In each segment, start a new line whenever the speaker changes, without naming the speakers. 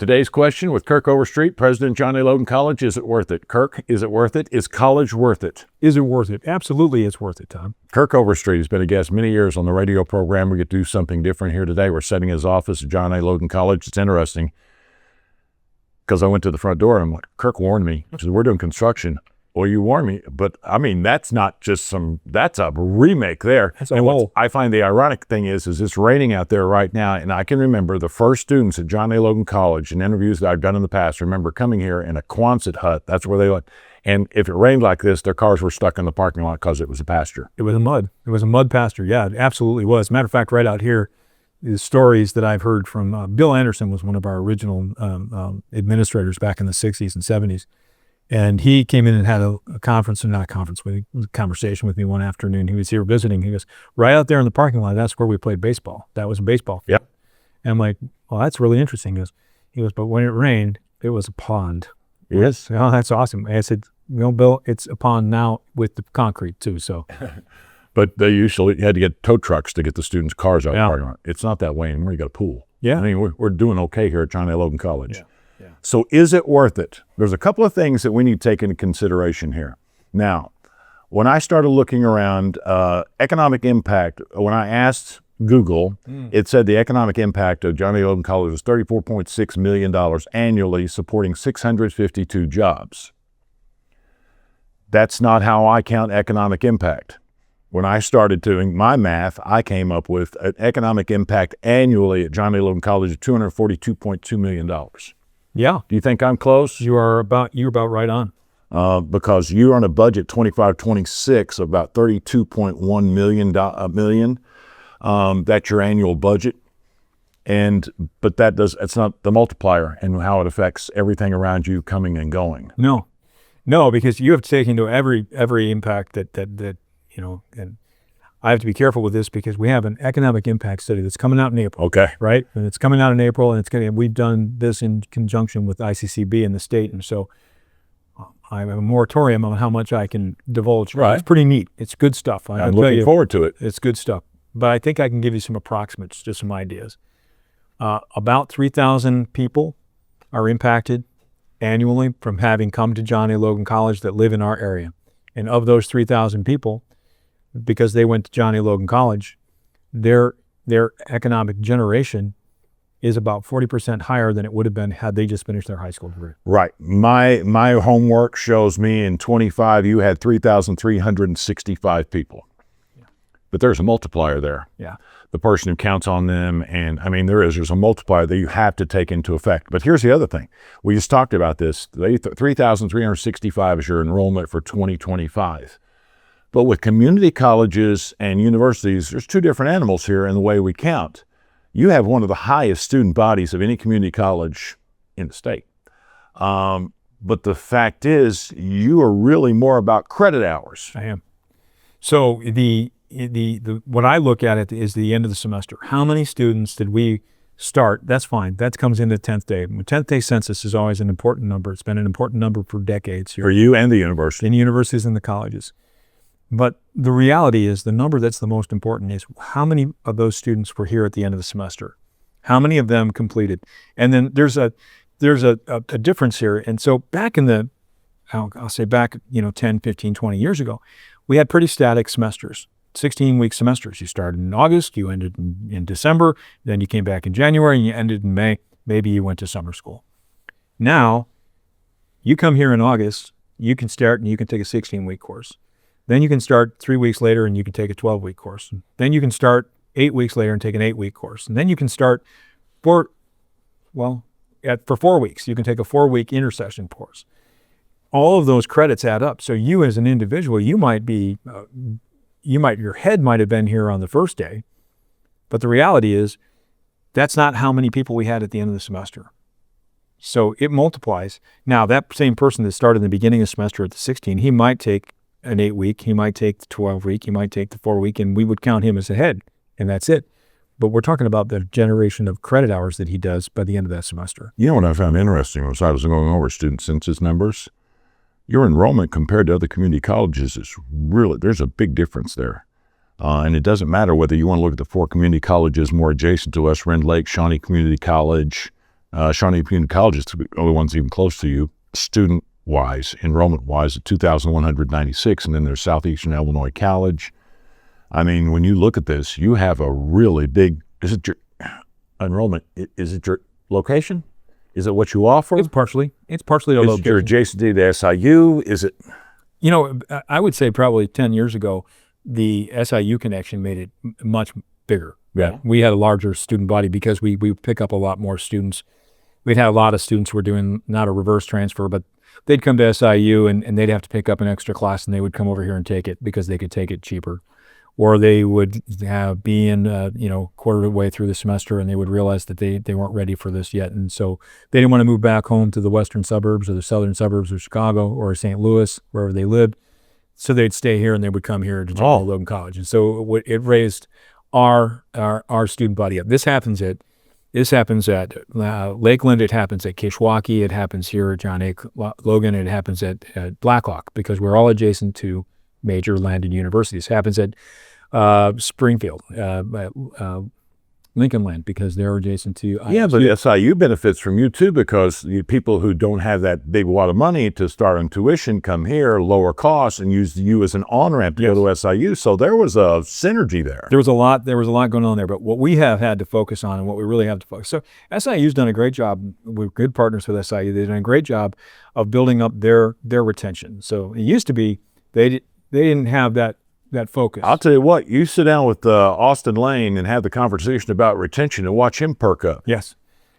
Today's question with Kirk Overstreet, President John A. Logan College. Is it worth it? Kirk, is it worth it? Is college worth it?
Is it worth it? Absolutely, it's worth it, Tom.
Kirk Overstreet has been a guest many years on the radio program. We get to do something different here today. We're setting his office at John A. Logan College. It's interesting because I went to the front door and I'm like, Kirk warned me. He said, we're doing construction. Well, you warned me, but I mean, that's not just that's a remake there. And what I find the ironic thing is it's raining out there right now. And I can remember the first students at John A. Logan College in interviews that I've done in the past, remember coming here in a Quonset hut. That's where they went. And if it rained like this, their cars were stuck in the parking lot because it was a pasture.
It was a mud. It was a mud pasture. Yeah, it absolutely was. Matter of fact, right out here, the stories that I've heard from Bill Anderson was one of our original administrators back in the 60s and 70s. And he came in and had a conversation with me one afternoon. He was here visiting. He goes, right out there in the parking lot, that's where we played baseball. That was a baseball field.
Yep.
And I'm like, well, that's really interesting. He goes, but when it rained, it was a pond.
Yes.
Oh, that's awesome. And I said, Bill, it's a pond now with the concrete too. So,
but they usually had to get tow trucks to get the students' cars out of the parking lot. It's not that way anymore. You got a pool.
Yeah.
I mean, we're doing okay here at John A. Logan College.
Yeah. Yeah.
So is it worth it? There's a couple of things that we need to take into consideration here. Now, when I started looking around economic impact, when I asked Google, it said the economic impact of John A. Logan College was $34.6 million annually, supporting 652 jobs. That's not how I count economic impact. When I started doing my math, I came up with an economic impact annually at John A. Logan College of $242.2 million.
Yeah.
Do you think I'm close?
You're about right on.
Because you're on a budget 25-26 of about $32.1 million. That's your annual budget. But it's not the multiplier and how it affects everything around you coming and going.
No, because you have to take into every impact that and I have to be careful with this because we have an economic impact study that's coming out in April.
Okay.
Right? And it's coming out in April, and we've done this in conjunction with ICCB in the state, and so I have a moratorium on how much I can divulge.
Right.
It's pretty neat. It's good stuff.
I'm looking forward to it.
It's good stuff. But I think I can give you some approximates, just some ideas. About 3,000 people are impacted annually from having come to John A. Logan College that live in our area. And of those 3,000 people, because they went to John A. Logan College, their economic generation is about 40% higher than it would have been had they just finished their high school degree.
Right. My homework shows me in 25 you had 3,365 people. Yeah. But there's a multiplier there.
Yeah. The
person who counts on them, and I mean there's a multiplier that you have to take into effect. But here's the other thing. We just talked about this. 3,365 is your enrollment for 2025. But with community colleges and universities, there's two different animals here in the way we count. You have one of the highest student bodies of any community college in the state. But the fact is, you are really more about credit hours.
I am. So what I look at it is the end of the semester. How many students did we start? That's fine. That comes in the 10th day. The 10th day census is always an important number. It's been an important number for decades here.
For you and the university.
In universities and the colleges. But the reality is the number that's the most important is how many of those students were here at the end of the semester? How many of them completed? And then there's a difference here. And so back in I'll say back, 10, 15, 20 years ago, we had pretty static semesters, 16-week semesters. You started in August, you ended in December, then you came back in January and you ended in May. Maybe you went to summer school. Now, you come here in August, you can start and you can take a 16-week course. Then you can start 3 weeks later and you can take a 12-week course. Then you can start 8 weeks later and take an 8-week course. And then you can start for 4 weeks, you can take a 4-week intercession course. All of those credits add up. So you as an individual, your head might have been here on the first day, but the reality is that's not how many people we had at the end of the semester. So it multiplies. Now that same person that started in the beginning of the semester at the 16, he might take an 8-week, he might take the 12-week, he might take the 4-week, and we would count him as a head, and that's it. But we're talking about the generation of credit hours that he does by the end of that semester.
You know what I found interesting was I was going over student census numbers. Your enrollment compared to other community colleges is really, there's a big difference there. And it doesn't matter whether you want to look at the 4 community colleges more adjacent to us, Rend Lake, Shawnee Community College, Shawnee Community College is the only ones even close to you, student-wise, enrollment-wise, at 2,196, and then there's Southeastern Illinois College. I mean, when you look at this, you have a really big, is it your enrollment, is it your location? Is it what you offer?
It's partially a
Is
location.
it your adjacency to SIU? Is it?
You know, I would say probably 10 years ago, the SIU connection made it much bigger.
Yeah.
We had a larger student body because we pick up a lot more students. We'd had a lot of students who were doing not a reverse transfer, but they'd come to SIU and they'd have to pick up an extra class, and they would come over here and take it because they could take it cheaper. Or they would be in, quarter of the way through the semester, and they would realize that they weren't ready for this yet. And so they didn't want to move back home to the western suburbs or the southern suburbs of Chicago or St. Louis, wherever they lived. So they'd stay here, and they would come here to join Logan College. And so it raised our student body up. This happens at Lakeland. It happens at Kishwaukee. It happens here at John A. Logan. It happens at Blackhawk, because we're all adjacent to major landed universities. It happens at Springfield, Lincoln Land, because they're adjacent to ISU.
Yeah, but SIU benefits from you too, because the people who don't have that big wad of money to start on tuition come here, lower costs, and use you as an on-ramp to go to SIU. So there was a synergy there.
There was a lot going on there, but what we have had to focus on, and what we really have to focus. So SIU's done a great job. We're good partners with SIU. They've done a great job of building up their retention. So it used to be they didn't have that focus.
I'll tell you what, you sit down with Austin Lane and have the conversation about retention and watch him perk up.
Yes.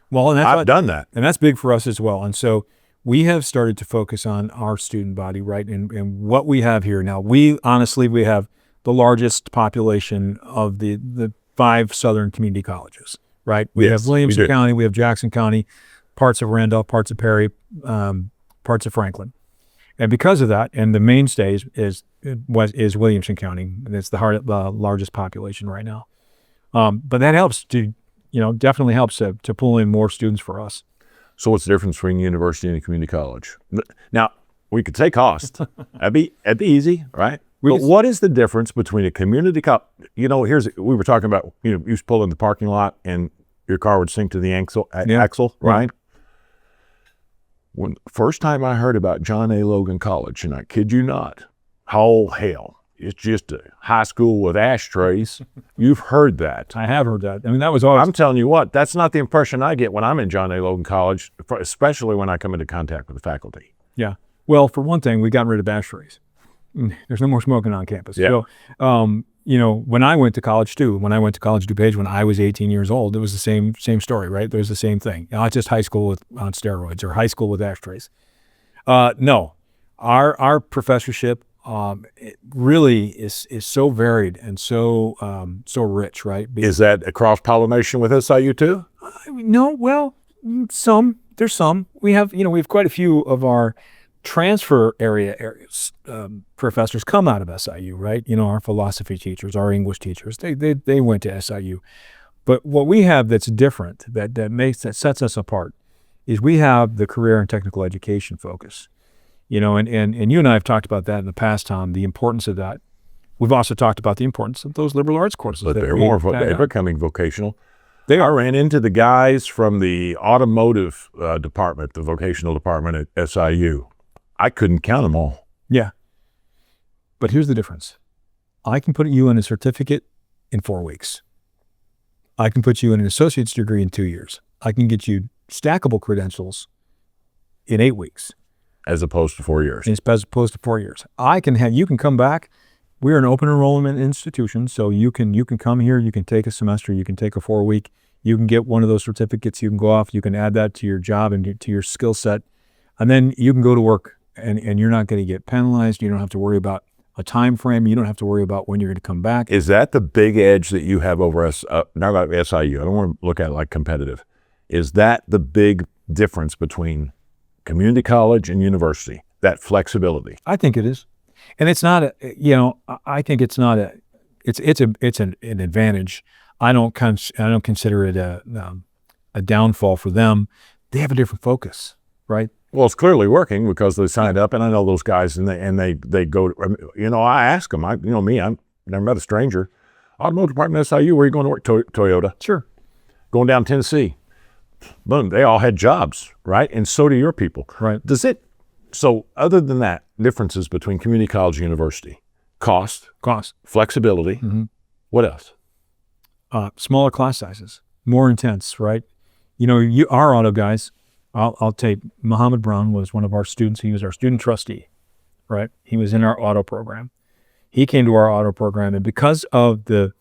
Well, and
I've done that.
And that's big for us as well. And so we have started to focus on our student body, right? And what we have here now, we have the largest population of the 5 southern community colleges, right? We have Williamson County, we have Jackson County, parts of Randolph, parts of Perry, parts of Franklin. And because of that, and the mainstay is Williamson County. It's the largest population right now. But that helps to, definitely helps to pull in more students for us.
So what's the difference between university and a community college? Now, we could say cost. That'd be easy, right? But what is the difference between a community college? We were talking about, you used to pull in the parking lot and your car would sink to the axle, right? When first time I heard about John A. Logan College, and I kid you not, oh hell, it's just a high school with ashtrays. You've heard that.
I have heard that. I mean, that was always.
I'm telling you what, that's not the impression I get when I'm in John A. Logan College, especially when I come into contact with the faculty.
Yeah. Well, for one thing, we got rid of ashtrays. There's no more smoking on campus.
Yeah.
So, when I went to college too, when DuPage, when I was 18 years old, it was the same story, right? There was the same thing. Not just high school on steroids or high school with ashtrays. No, our professorship it really is so varied and so rich, right?
Is that a cross-pollination with SIU too?
No, well, there's some. We have quite a few of our transfer areas professors come out of SIU, right? Our philosophy teachers, our English teachers, they went to SIU. But what we have that's different, that sets us apart, is we have the career and technical education focus. And you and I have talked about that in the past, Tom, the importance of that. We've also talked about the importance of those liberal arts courses.
But they're becoming vocational.
I
ran into the guys from the automotive department, the vocational department at SIU. I couldn't count them all.
Yeah. But here's the difference. I can put you in a certificate in 4 weeks. I can put you in an associate's degree in 2 years. I can get you stackable credentials in 8 weeks.
As opposed to 4 years.
As opposed to 4 years. You can come back. We're an open enrollment institution, so you can come here, you can take a semester, you can take a 4-week, you can get one of those certificates, you can go off, you can add that to your job and to your skill set, and then you can go to work. And you're not going to get penalized. You don't have to worry about a time frame. You don't have to worry about when you're going to come back.
Is that the big edge that you have over us? Not about SIU. I don't want to look at it like competitive. Is that the big difference between community college and university? That flexibility.
I think it is, and it's not. I think it's not a. It's an advantage. I don't consider it a downfall for them. They have a different focus, right?
Well, it's clearly working because they signed up, and I know those guys, and they go. I ask them. I've never met a stranger. Automotive department SIU, where are you going to work? Toyota.
Sure.
Going down Tennessee. boom, they all had jobs, right? And so do your people.
Right.
So other than that, differences between community college and university, cost, flexibility, what else?
Smaller class sizes, more intense, right? Our auto guys, I'll take Muhammad Brown was one of our students. He was our student trustee, right? He was in our auto program. He came to our auto program, and because of the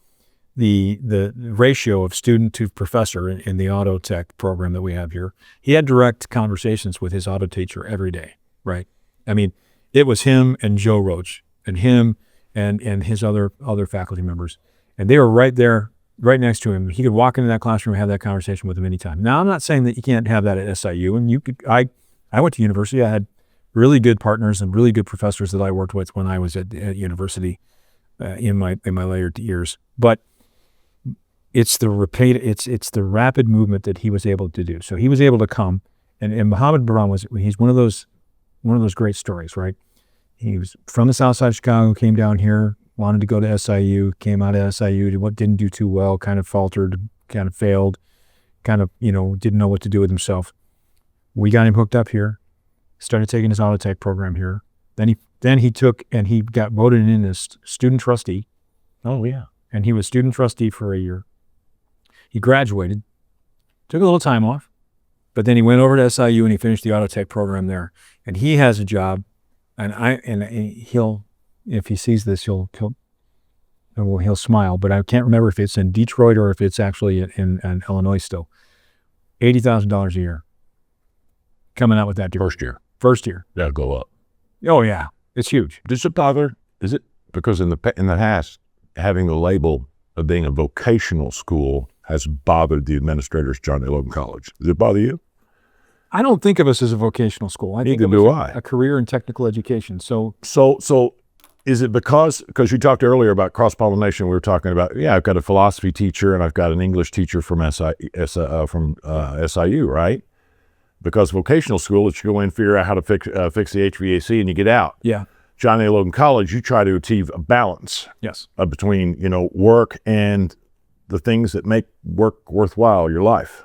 ratio of student to professor in the auto tech program that we have here, he had direct conversations with his auto teacher every day, right? I mean, it was him and Joe Roach and him and his other faculty members, and they were right there, right next to him. He could walk into that classroom and have that conversation with him anytime. Now, I'm not saying that you can't have that at SIU, and you could. I went to university. I had really good partners and really good professors that I worked with when I was at university in my later years. But it's the rapid movement that he was able to do. So he was able to come, and Muhammad Brown he's one of those great stories, right? He was from the south side of Chicago, came down here, wanted to go to SIU, came out of SIU, didn't do too well, kind of faltered, kind of failed, kind of, didn't know what to do with himself. We got him hooked up here, started taking his auto tech program here. Then he took, and he got voted in as student trustee.
Oh, yeah.
And he was student trustee for a year. He graduated, took a little time off, but then he went over to SIU and he finished the auto tech program there. And he has a job, and he'll, if he sees this, he'll smile. But I can't remember if it's in Detroit or if it's actually in Illinois still. $80,000 a year, coming out with that degree. First year.
That'll go up.
Oh yeah, it's huge.
Does it bother? Is it because in the past, having the label of being a vocational school has bothered the administrators at John A. Logan College? Does it bother you?
I don't think of us as a vocational school. I think
Neither do I.
A career and technical education. So
is it because you talked earlier about cross-pollination? We were talking about, I've got a philosophy teacher and I've got an English teacher from SIU, right? Because vocational school, it's you go in, figure out how to fix the HVAC, and you get out.
Yeah.
John A. Logan College, you try to achieve a balance.
Yes.
Between work and the things that make work worthwhile, your life.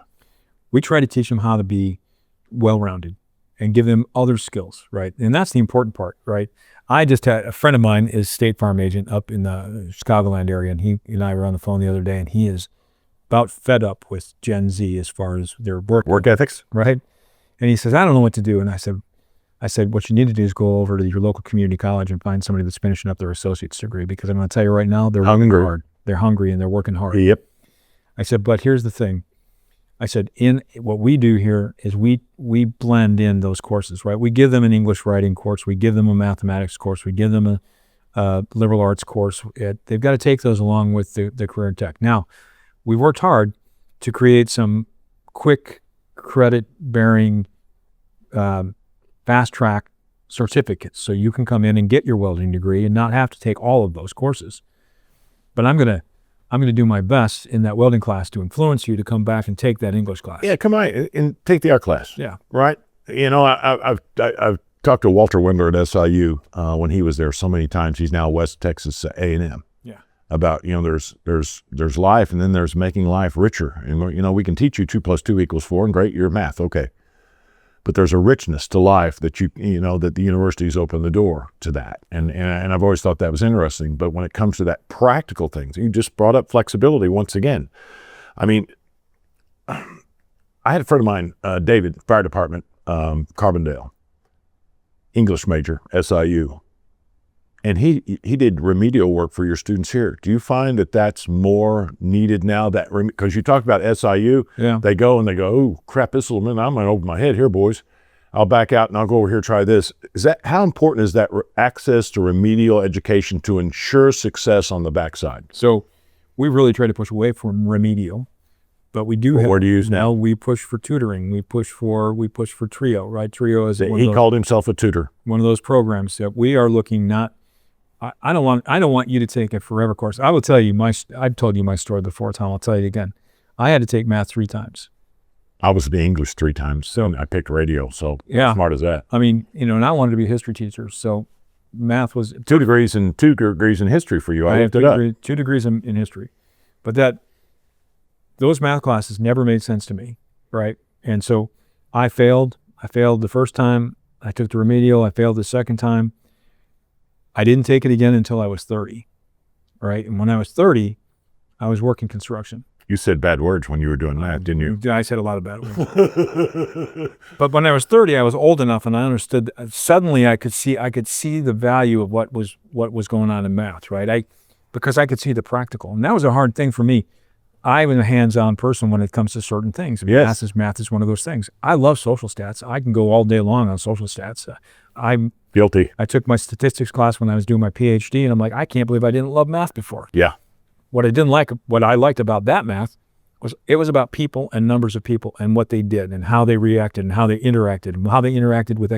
We try to teach them how to be well-rounded and give them other skills, right? And that's the important part, right? I just had a friend of mine is State Farm agent up in the Chicagoland area, and he and I were on the phone the other day, and he is about fed up with Gen Z as far as their work
ethics,
right? And he says, I don't know what to do. And I said, what you need to do is go over to your local community college and find somebody that's finishing up their associate's degree, because I'm going to tell you right now, they're working hard. They're hungry and they're working hard.
Yep.
I said, but here's the thing. I said, in what we do here is we blend in those courses, right? We give them an English writing course. We give them a mathematics course. We give them a liberal arts course. They've got to take those along with the career in tech. Now, we worked hard to create some quick credit-bearing fast-track certificates so you can come in and get your welding degree and not have to take all of those courses. But I'm going to do my best in that welding class to influence you to come back and take that English class.
Yeah, come on and take the art class.
Yeah.
Right? I've talked to Walter Wendler at SIU when he was there so many times. He's now West Texas A&M.
Yeah.
About, there's life, and then there's making life richer. And, we can teach you 2 + 2 = 4, and great, you're math, okay. But there's a richness to life that that the universities open the door to that. And I've always thought that was interesting. But when it comes to that practical things, you just brought up flexibility once again. I mean, I had a friend of mine, David, fire department, Carbondale, English major, SIU. And he did remedial work for your students here. Do you find that that's more needed now? Because you talked about SIU,
Yeah.
They go, oh crap, I'm going to open my head here, boys. I'll back out and I'll go over here and try this. How important is that access to remedial education to ensure success on the backside?
So we really try to push away from remedial, but we do have.
What do you use now?
We push for tutoring. We push for Trio, right? Trio is
He called himself a tutor.
One of those programs that we are looking not. I don't want you to take a forever course. I will tell you I've told you my story before, Tom. I'll tell you again. I had to take math 3 times.
I was the English 3 times, so I picked radio. So
yeah,
smart as that.
I mean, and I wanted to be a history teacher, so math was
2 degrees and 2 degrees in history for you.
I have 2 degrees in history, but those math classes never made sense to me, right? And so I failed. I failed the first time. I took the remedial. I failed the second time. I didn't take it again until I was 30, right? And when I was 30, I was working construction.
You said bad words when you were doing that, didn't you?
I said a lot of bad words. But when I was 30, I was old enough and I understood. Suddenly, I could see the value of what was going on in math, right? Because I could see the practical, and that was a hard thing for me. I'm a hands-on person when it comes to certain things.
Yes.
Math is one of those things. I love social stats. I can go all day long on social stats. I'm
guilty.
I took my statistics class when I was doing my PhD, and I'm like, I can't believe I didn't love math before.
Yeah.
What I liked about that math was it was about people and numbers of people and what they did and how they reacted and how they interacted with,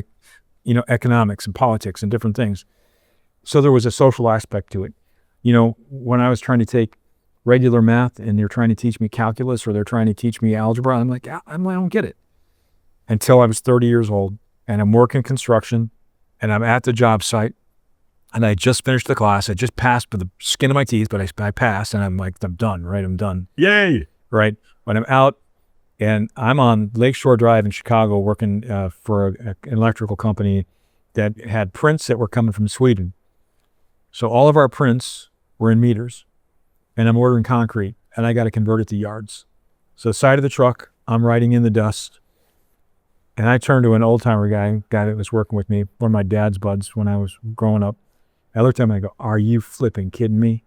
economics and politics and different things. So there was a social aspect to it. When I was trying to take regular math and they're trying to teach me calculus or they're trying to teach me algebra, I'm like, I don't get it. Until I was 30 years old and I'm working construction and I'm at the job site and I just finished the class. I just passed with the skin of my teeth, but I passed and I'm like, I'm done, right? I'm done.
Yay.
Right? When I'm out and I'm on Lakeshore Drive in Chicago working for an electrical company that had prints that were coming from Sweden. So all of our prints were in meters. And I'm ordering concrete, and I got to convert it to yards. So the side of the truck, I'm riding in the dust, and I turned to an old-timer guy that was working with me, one of my dad's buds when I was growing up. I looked at him and I go, "Are you flipping kidding me?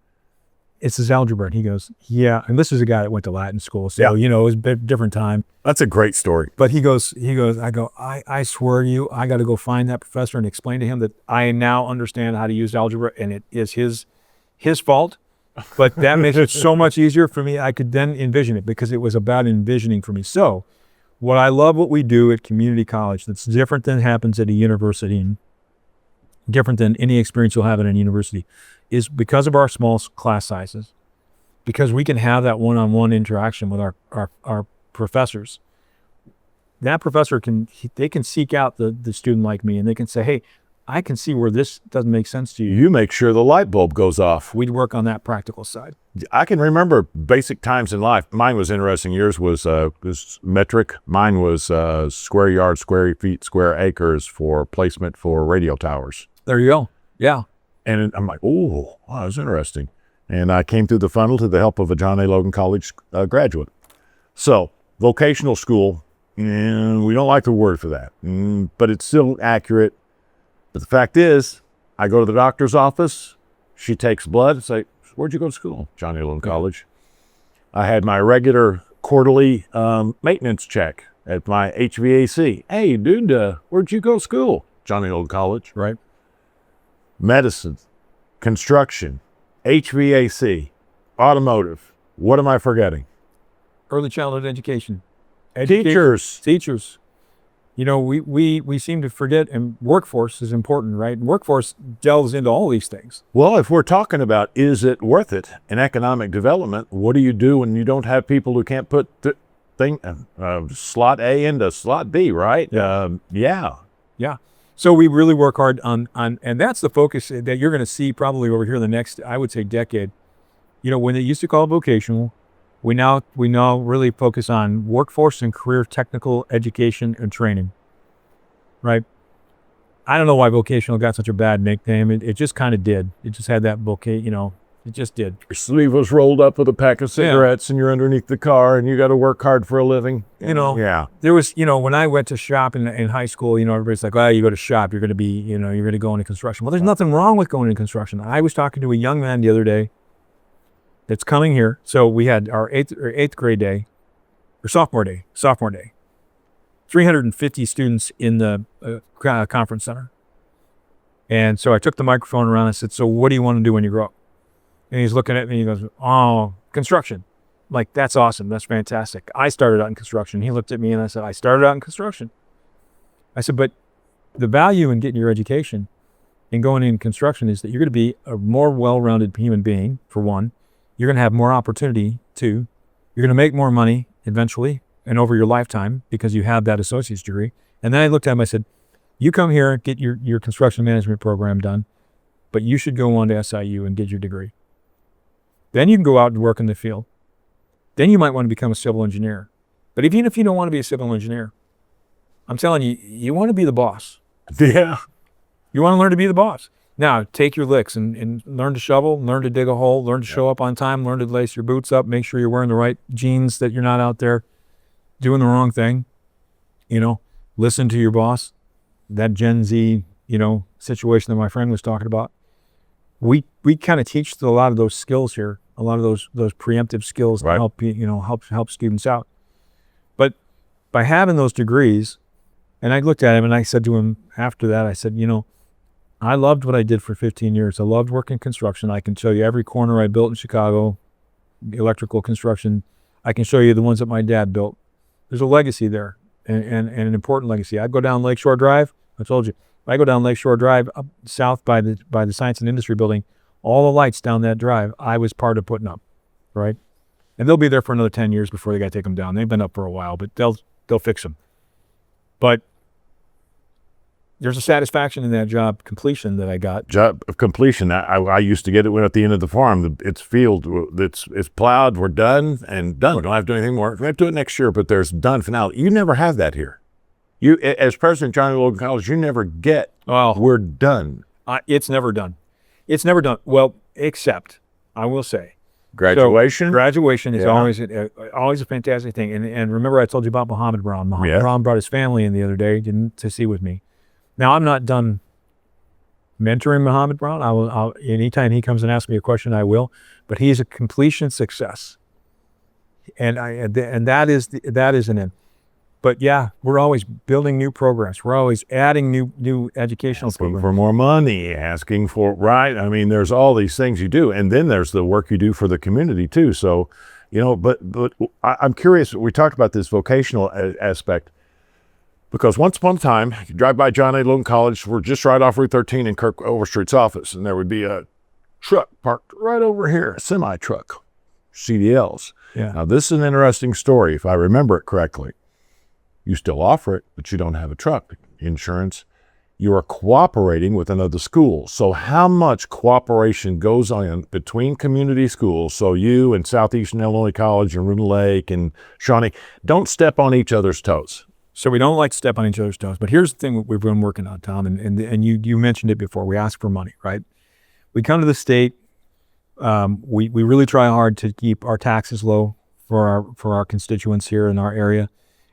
It's this algebra." And he goes, "Yeah." And this is a guy that went to Latin school, so it was a bit different time.
That's a great story.
But he goes, I swear to you, I got to go find that professor and explain to him that I now understand how to use algebra, and it is his fault. But that makes it so much easier for me. I could then envision it because it was about envisioning for me. So I love what we do at community college that's different than happens at a university and different than any experience you'll have at a university is because of our small class sizes, because we can have that one-on-one interaction with our professors. That professor can seek out the student like me and they can say, hey, I can see where this doesn't make sense to you.
You make sure the light bulb goes off.
We'd work on that practical side.
I can remember basic times in life. Mine was interesting. Yours was metric. Mine was square yards, square feet, square acres for placement for radio towers.
There you go. Yeah.
And I'm like, oh, wow, that was interesting. And I came through the funnel to the help of a John A. Logan College graduate. So vocational school, we don't like the word for that, but it's still accurate. But the fact is, I go to the doctor's office, she takes blood and say, where'd you go to school? John A. Logan College. I had my regular quarterly maintenance check at my HVAC. Hey, dude, where'd you go to school? John A. Logan College.
Right.
Medicine, construction, HVAC, automotive. What am I forgetting?
Early childhood education.
Teachers.
We seem to forget, and workforce is important, right? Workforce delves into all these things.
Well, if we're talking about is it worth it in economic development, what do you do when you don't have people who can't put slot A into slot B, right? Yeah.
So we really work hard on, and that's the focus that you're going to see probably over here in the next, I would say, decade. When they used to call it vocational, we now really focus on workforce and career technical education and training, right? I don't know why vocational got such a bad nickname. It just kind of did. It just had that it just did.
Your sleeve was rolled up with a pack of cigarettes and you're underneath the car and you got to work hard for a living. Yeah.
There was, when I went to shop in high school, everybody's like, you go to shop, you're going to be, you're going to go into construction. Well, there's nothing wrong with going into construction. I was talking to a young man the other day that's coming here. So we had our eighth grade day, or sophomore day, 350 students in the conference center. And so I took the microphone around and I said, so what do you want to do when you grow up? And he's looking at me and he goes, oh, construction. I'm like, that's awesome. That's fantastic. I started out in construction. He looked at me and I said, I started out in construction. I said, but the value in getting your education and going in construction is that you're going to be a more well-rounded human being, for one. You're going to have more opportunity, two. You're going to make more money eventually and over your lifetime because you have that associate's degree. And then I looked at him, I said, you come here, get your construction management program done, but you should go on to SIU and get your degree. Then you can go out and work in the field. Then you might want to become a civil engineer. But even if you don't want to be a civil engineer, I'm telling you, you want to be the boss.
Yeah.
You want to learn to be the boss. Now, take your licks and learn to shovel, learn to dig a hole, learn to show up on time, learn to lace your boots up, make sure you're wearing the right jeans, that you're not out there doing the wrong thing. Listen to your boss. That Gen Z, situation that my friend was talking about. We kind of teach a lot of those skills here, a lot of those preemptive skills
Right.
to help students out. But by having those degrees, and I looked at him and I said to him after that, I said, I loved what I did for 15 years. I loved working construction. I can show you every corner I built in Chicago, electrical construction. I can show you the ones that my dad built. There's a legacy there, and an important legacy. I go down Lakeshore Drive. I told you, I go down Lakeshore Drive up south by the Science and Industry Building. All the lights down that drive, I was part of putting up, right? And they'll be there for another 10 years before they got to take them down. They've been up for a while, but they'll fix them. But there's a satisfaction in that job completion that I got.
Job of completion. I used to get it when at the end of the farm. It's field. It's plowed. We're done and done. We don't have to do anything more. We have to do it next year, but there's done finale. You never have that here. You, as president of Johnny Logan College, you never get, we're done.
It's never done. It's never done. Well, except, I will say,
Graduation?
Graduation is always a fantastic thing. And remember I told you about Muhammad Brown. Brown brought his family in the other day to see with me. Now, I'm not done mentoring Muhammad Brown. I'll anytime he comes and asks me a question, I will. But he's a completion success. And that is an end. But yeah, we're always building new programs. We're always adding new educational programs.
For more money, asking for, right? I mean, there's all these things you do. And then there's the work you do for the community too. So, but I'm curious, we talked about this vocational aspect, because once upon a time, you drive by John A. Logan College, we're just right off Route 13 in Kirk Overstreet's office, and there would be a truck parked right over here, a semi-truck, CDLs.
Yeah.
Now, this is an interesting story, if I remember it correctly. You still offer it, but you don't have a truck insurance. You are cooperating with another school. So how much cooperation goes on between community schools? So you and Southeastern Illinois College and Roon Lake and Shawnee don't step on each other's toes.
So we don't like to step on each other's toes. But here's the thing we've been working on, Tom, and you mentioned it before. We ask for money, right? We come to the state. We really try hard to keep our taxes low for our constituents here in our area.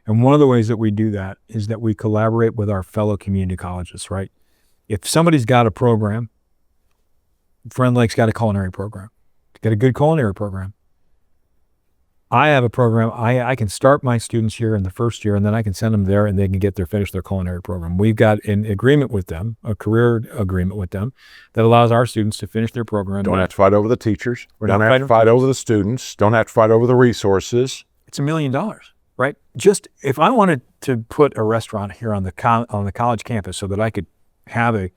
And one of the ways that we do that is that we collaborate with our fellow community colleges, right? If somebody's got a program, Friend Lake's got a culinary program, got a good culinary program. I have a program. I can start my students here in the first year, and then I can send them there, and they can finish their culinary program. We've got an agreement with them, a career agreement with them, that allows our students to finish their program.
Don't have to fight over the teachers.
Don't
have to fight over the students. Don't have to fight over the resources.
It's $1 million. Right? Just if I wanted to put a restaurant here on the college campus so that I could have a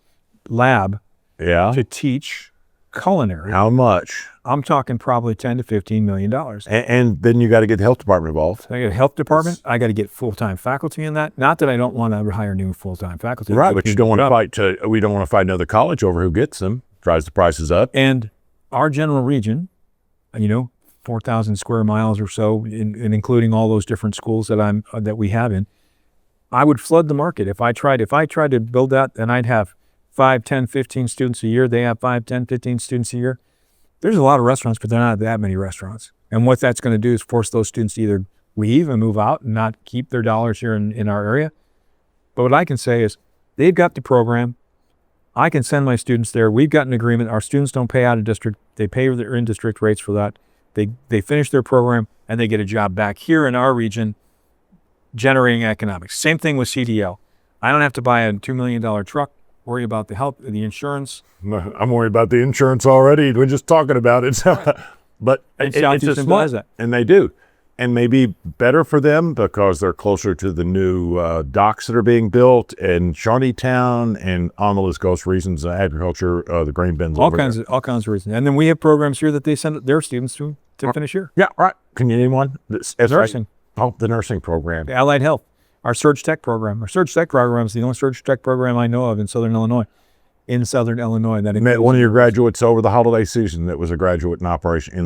lab to teach culinary.
How much?
I'm talking probably $10 to $15 million.
And then you got to get the health department involved.
So I got a health department. I got to get full-time faculty in that. Not that I don't want to hire new full-time faculty.
Right, but you don't want to fight. We don't want to fight another college over who gets them. Drives the prices up.
And our general region, 4,000 square miles or so, and including all those different schools that we have in, I would flood the market. If I tried to build that, then I'd have 5, 10, 15 students a year. They have 5, 10, 15 students a year. There's a lot of restaurants, but there are not that many restaurants. And what that's going to do is force those students to either leave and move out and not keep their dollars here in our area. But what I can say is they've got the program. I can send my students there. We've got an agreement. Our students don't pay out of district. They pay their in-district rates for that. They finish their program, and they get a job back here in our region generating economics. Same thing with CDL. I don't have to buy a $2 million truck, worry about the health, the insurance.
I'm worried about the insurance already. We're just talking about it. But it's just smart. And they do. And maybe better for them because they're closer to the new docks that are being built in Shawneetown, and on the list goes reasons, agriculture, the grain bins.
All kinds of reasons. And then we have programs here that they send their students to finish here.
Yeah, right. Can you name one?
Nursing.
The nursing program.
The Allied Health. Our Surge Tech program. Our Surge Tech program is the only Surge Tech program I know of in Southern Illinois. That
met one of your graduates over the holiday season that was a graduate in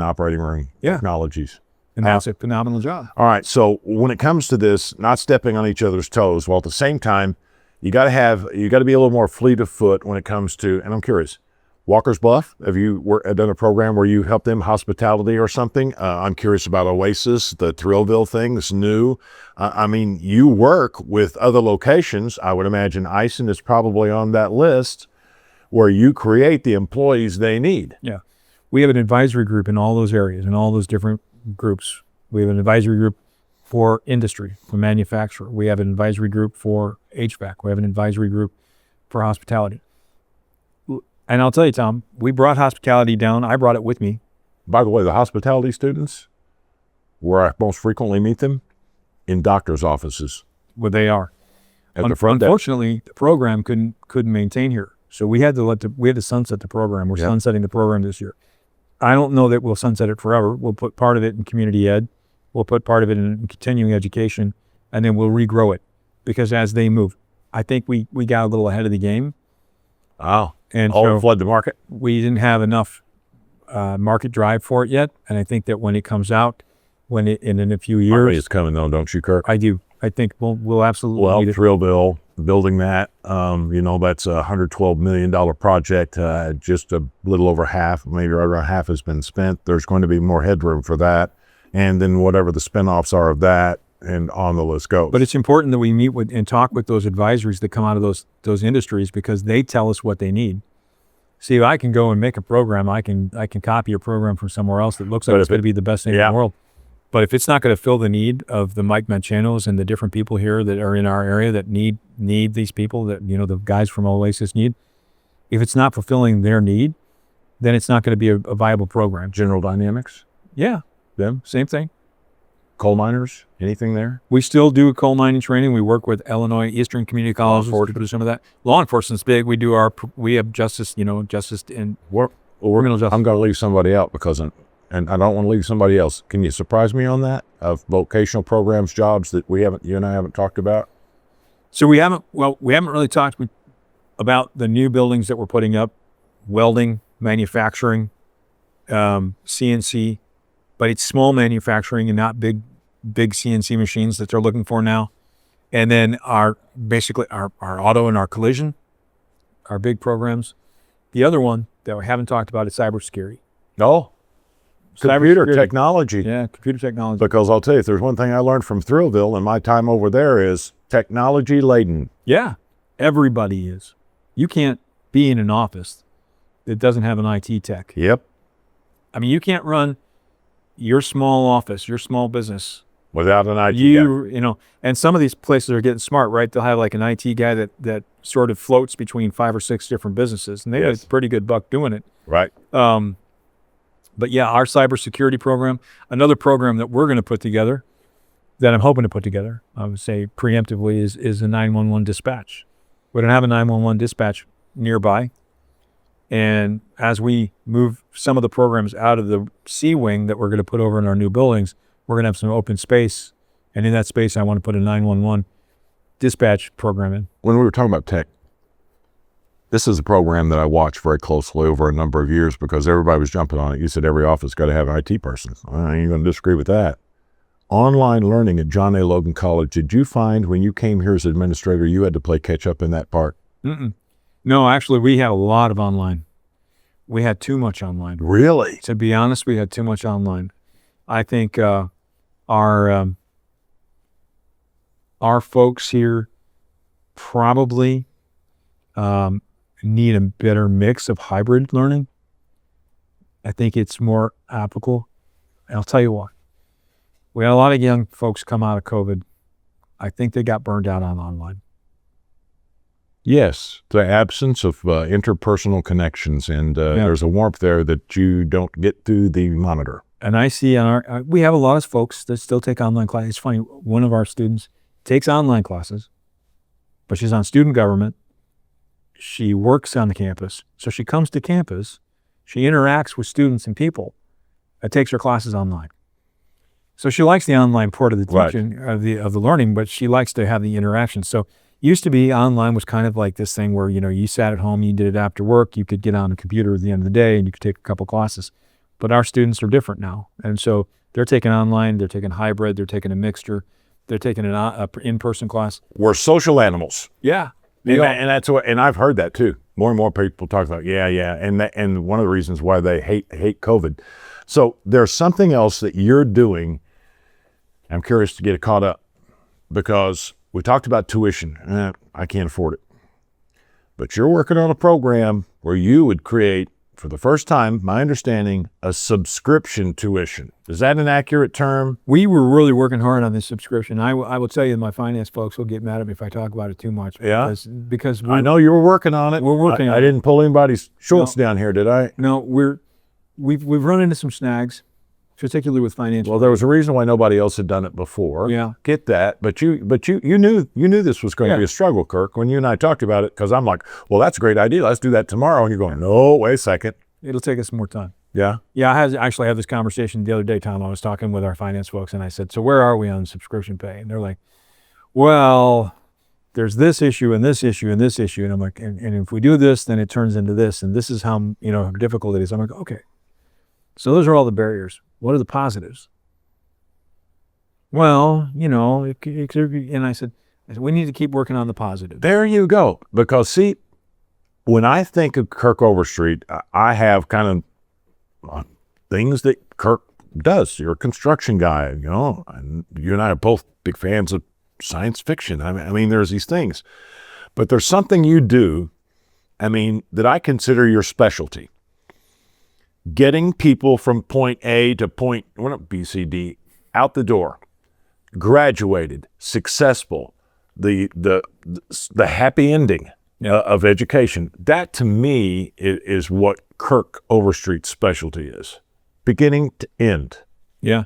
operating room technologies.
And that's a phenomenal job.
All right. So when it comes to this, not stepping on each other's toes, while at the same time, you got to be a little more fleet of foot when it comes to, and I'm curious, Walker's Bluff, have you done a program where you help them hospitality or something? I'm curious about Oasis, the Thrillville thing that's new. I mean, you work with other locations. I would imagine Ison is probably on that list where you create the employees they need.
Yeah. We have an advisory group in all those areas, in all those different groups. We have an advisory group for industry, for manufacturer. We have an advisory group for HVAC. We have an advisory group for hospitality. And I'll tell you, Tom, we brought hospitality down. I brought it with me.
By the way, the hospitality students, where I most frequently meet them, in doctors' offices.
Well, they are.
At the front desk.
Unfortunately, the program couldn't maintain here. So we had to sunset the program. We're sunsetting the program this year. I don't know that we'll sunset it forever. We'll put part of it in community ed. We'll put part of it in continuing education, and then we'll regrow it. Because as they move, I think we got a little ahead of the game.
Oh,
and so
flood the market.
We didn't have enough market drive for it yet. And I think that when it comes out, in a few years,
it's coming though, don't you, Kirk?
I do. I think we'll absolutely need it.
Thrillville, building that, that's a $112 million project. Just a little over half, maybe right around half has been spent. There's going to be more headroom for that. And then whatever the spinoffs are of that, and on the list goes.
But it's important that we meet with and talk with those advisories that come out of those industries, because they tell us what they need. See, I can go and make a program. I can copy a program from somewhere else that looks like it's going to be the best thing in the world. But if it's not going to fill the need of the Mike Manchanos and the different people here that are in our area that need these people that, the guys from Oasis need, if it's not fulfilling their need, then it's not going to be a viable program.
General Dynamics?
Yeah.
Them?
Same thing.
Coal miners? Anything there?
We still do coal mining training. We work with Illinois Eastern Community Colleges to do some of that. Law enforcement's big. We have justice, justice and criminal justice.
I'm going to leave somebody out and I don't want to leave somebody else. Can you surprise me on that, of vocational programs, jobs that you and I haven't talked about?
So we haven't really talked about the new buildings that we're putting up, welding, manufacturing, CNC, but it's small manufacturing and not big CNC machines that they're looking for now. And then our auto and our collision, our big programs. The other one that we haven't talked about is cybersecurity.
No. Computer technology.
Yeah, computer technology.
Because I'll tell you, if there's one thing I learned from Thrillville and my time over there is technology laden.
Yeah, everybody is. You can't be in an office that doesn't have an IT tech.
Yep.
I mean, you can't run your small office, your small business
without an IT guy.
And some of these places are getting smart, right? They'll have like an IT guy that sort of floats between 5 or 6 different businesses, and they have a pretty good buck doing it.
Right.
But yeah, our cybersecurity program, another program that we're going to put together, that I'm hoping to put together, I would say preemptively, is a 911 dispatch. We don't have a 911 dispatch nearby. And as we move some of the programs out of the C wing that we're going to put over in our new buildings, we're going to have some open space. And in that space, I want to put a 911 dispatch program in.
When we were talking about tech, this is a program that I watched very closely over a number of years because everybody was jumping on it. You said every office got to have an IT person. I ain't going to disagree with that. Online learning at John A. Logan College, did you find when you came here as administrator, you had to play catch up in that part?
No, actually, we had a lot of online. We had too much online.
Really?
To be honest, we had too much online. I think our folks here probably need a better mix of hybrid learning. I think it's more applicable. And I'll tell you what. We had a lot of young folks come out of COVID. I think they got burned out on online.
Yes, the absence of interpersonal connections, and there's a warmth there that you don't get through the monitor.
And I see we have a lot of folks that still take online classes. It's funny, one of our students takes online classes, but she's on student government. She works on the campus. So she comes to campus, she interacts with students and people, and takes her classes online. So she likes the online part of the teaching, of the learning, but she likes to have the interaction. So used to be online was kind of like this thing where, you sat at home, you did it after work, you could get on a computer at the end of the day and you could take a couple classes. But our students are different now. And so they're taking online, they're taking hybrid, they're taking a mixture, they're taking an in-person class.
We're social animals.
Yeah.
And that's what, and I've heard that too. More and more people talk about, and one of the reasons why they hate COVID. So there's something else that you're doing. I'm curious to get caught up because we talked about tuition. I can't afford it. But you're working on a program where you would create, for the first time, my understanding, a subscription tuition. Is that an accurate term?
We were really working hard on this subscription. I will tell you, my finance folks will get mad at me if I talk about it too much.
Yeah?
Because
I know you were working on it.
We're working on it.
I didn't pull anybody's shorts down here, did I?
No, we've run into some snags, particularly with financial.
Well, there was a reason why nobody else had done it before.
Yeah.
Get that. But you knew this was going to be a struggle, Kirk, when you and I talked about it, because I'm like, well, that's a great idea. Let's do that tomorrow. And you're going, no, wait a second.
It'll take us more time.
Yeah.
Yeah, I actually had this conversation the other day, Tom. I was talking with our finance folks, and I said, so where are we on subscription pay? And they're like, well, there's this issue and this issue and this issue. And I'm like, and if we do this, then it turns into this. And this is how difficult it is. I'm like, okay. So those are all the barriers. What are the positives? Well, and I said, we need to keep working on the positives.
There you go. Because see, when I think of Kirk Overstreet, I have kind of things that Kirk does. You're a construction guy, and you and I are both big fans of science fiction. I mean, there's these things. But there's something you do, that I consider your specialty. Getting people from point A to point, B, C, D, out the door, graduated, successful, the happy ending of education. That to me is what Kirk Overstreet's specialty is, beginning to end.
Yeah,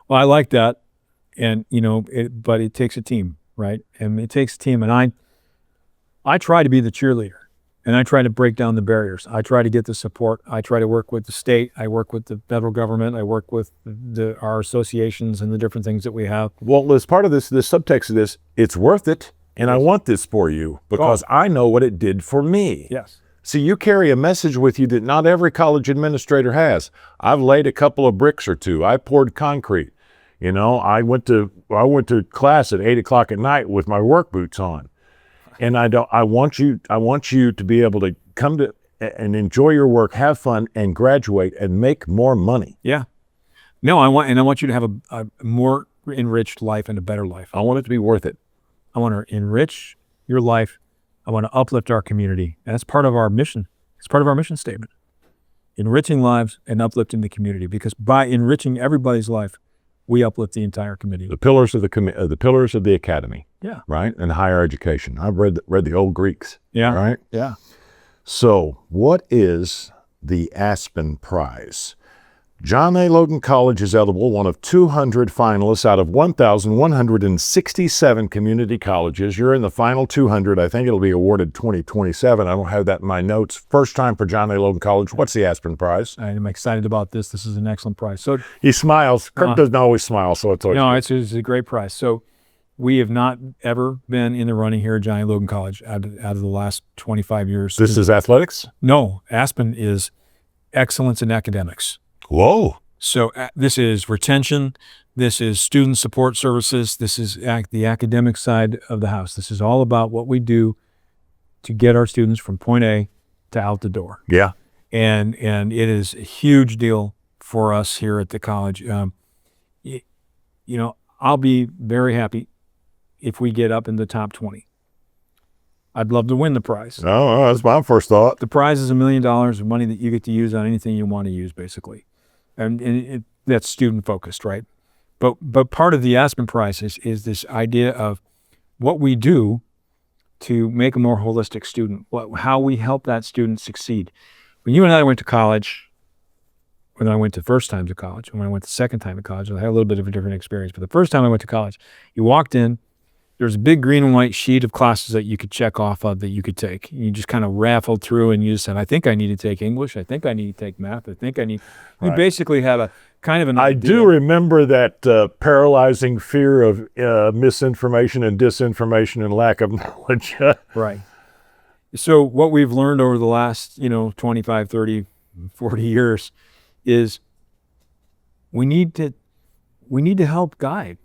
well, I like that, and but it takes a team, right? And it takes a team, and I try to be the cheerleader. And I try to break down the barriers. I try to get the support. I try to work with the state. I work with the federal government. I work with our associations and the different things that we have.
Well, as part of this subtext of this, it's worth it. And I want this for you because I know what it did for me.
Yes.
See, you carry a message with you that not every college administrator has. I've laid a couple of bricks or two. I poured concrete. I went to class at 8 o'clock at night with my work boots on. And I want you to be able to come to and enjoy your work, have fun, and graduate and make more money.
Yeah. No, I want you to have a more enriched life and a better life.
I want it to be worth it.
I want to enrich your life. I want to uplift our community. And that's part of our mission. It's part of our mission statement. Enriching lives and uplifting the community, because by enriching everybody's life, we uplift the entire community.
The pillars of the pillars of the academy.
Yeah.
Right? And higher education. I've read the old Greeks.
Yeah.
Right?
Yeah.
So what is the Aspen Prize? John A. Logan College is eligible, one of 200 finalists out of 1,167 community colleges. You're in the final 200. I think it'll be awarded 2027. I don't have that in my notes. First time for John A. Logan College. What's the Aspen Prize?
I'm excited about this. This is an excellent prize. So
he smiles. Kirk doesn't always smile, so it's always good.
It's a great prize. So we have not ever been in the running here at John A. Logan College out of the last 25 years.
This is athletics?
No, Aspen is excellence in academics.
Whoa.
So this is retention, this is student support services, this is the academic side of the house. This is all about what we do to get our students from point A to out the door.
Yeah.
And it is a huge deal for us here at the college. I'll be very happy if we get up in the top 20. I'd love to win the prize.
Oh, that's my first thought.
The prize is $1 million of money that you get to use on anything you want to use, basically. And that's student focused, right? But part of the Aspen Prize is this idea of what we do to make a more holistic student, how we help that student succeed. When you and I went to college, when I went the first time to college, when I went the second time to college, I had a little bit of a different experience. But the first time I went to college, you walked in, there's a big green and white sheet of classes that you could check off of that you could take. You just kind of raffled through and you just said, I think I need to take English. I think I need to take math. I think I need. You basically have a kind of an idea.
I do remember that paralyzing fear of misinformation and disinformation and lack of knowledge.
Right. So what we've learned over the last, 25, 30, 40 years is we need to help guide.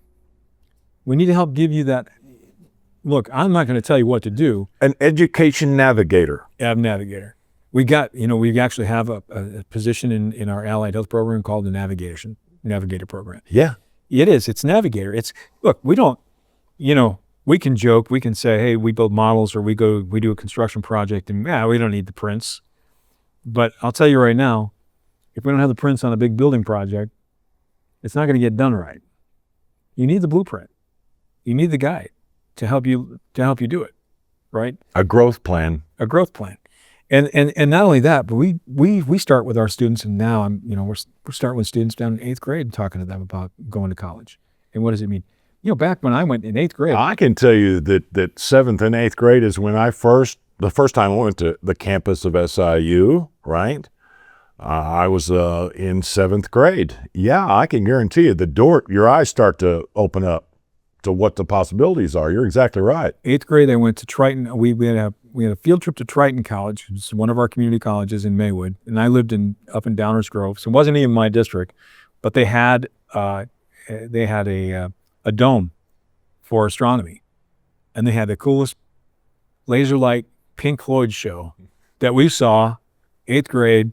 We need to help give you that. Look, I'm not going to tell you what to do.
An education navigator.
Navigator. We actually have a position in our allied health program called the Navigator program.
Yeah.
It is. It's Navigator. Look, we don't, we can joke. We can say, hey, we build models or we do a construction project and we don't need the prints. But I'll tell you right now, if we don't have the prints on a big building project, it's not going to get done right. You need the blueprint. You need the guide to help you do it, right?
A growth plan.
A growth plan. And not only that, but we start with our students, and now we're starting with students down in 8th grade and talking to them about going to college. And what does it mean? Back when I went in 8th grade.
I can tell you that 7th and 8th grade is when the first time I went to the campus of SIU, right? I was in 7th grade. Yeah, I can guarantee you your eyes start to open up to what the possibilities are. You're exactly right.
8th grade, I went to Triton. We had a field trip to Triton College. It's one of our community colleges in Maywood, and I lived up in Downers Grove, so it wasn't even my district. But they had a dome for astronomy, and they had the coolest laser light Pink Floyd show that we saw 8th grade.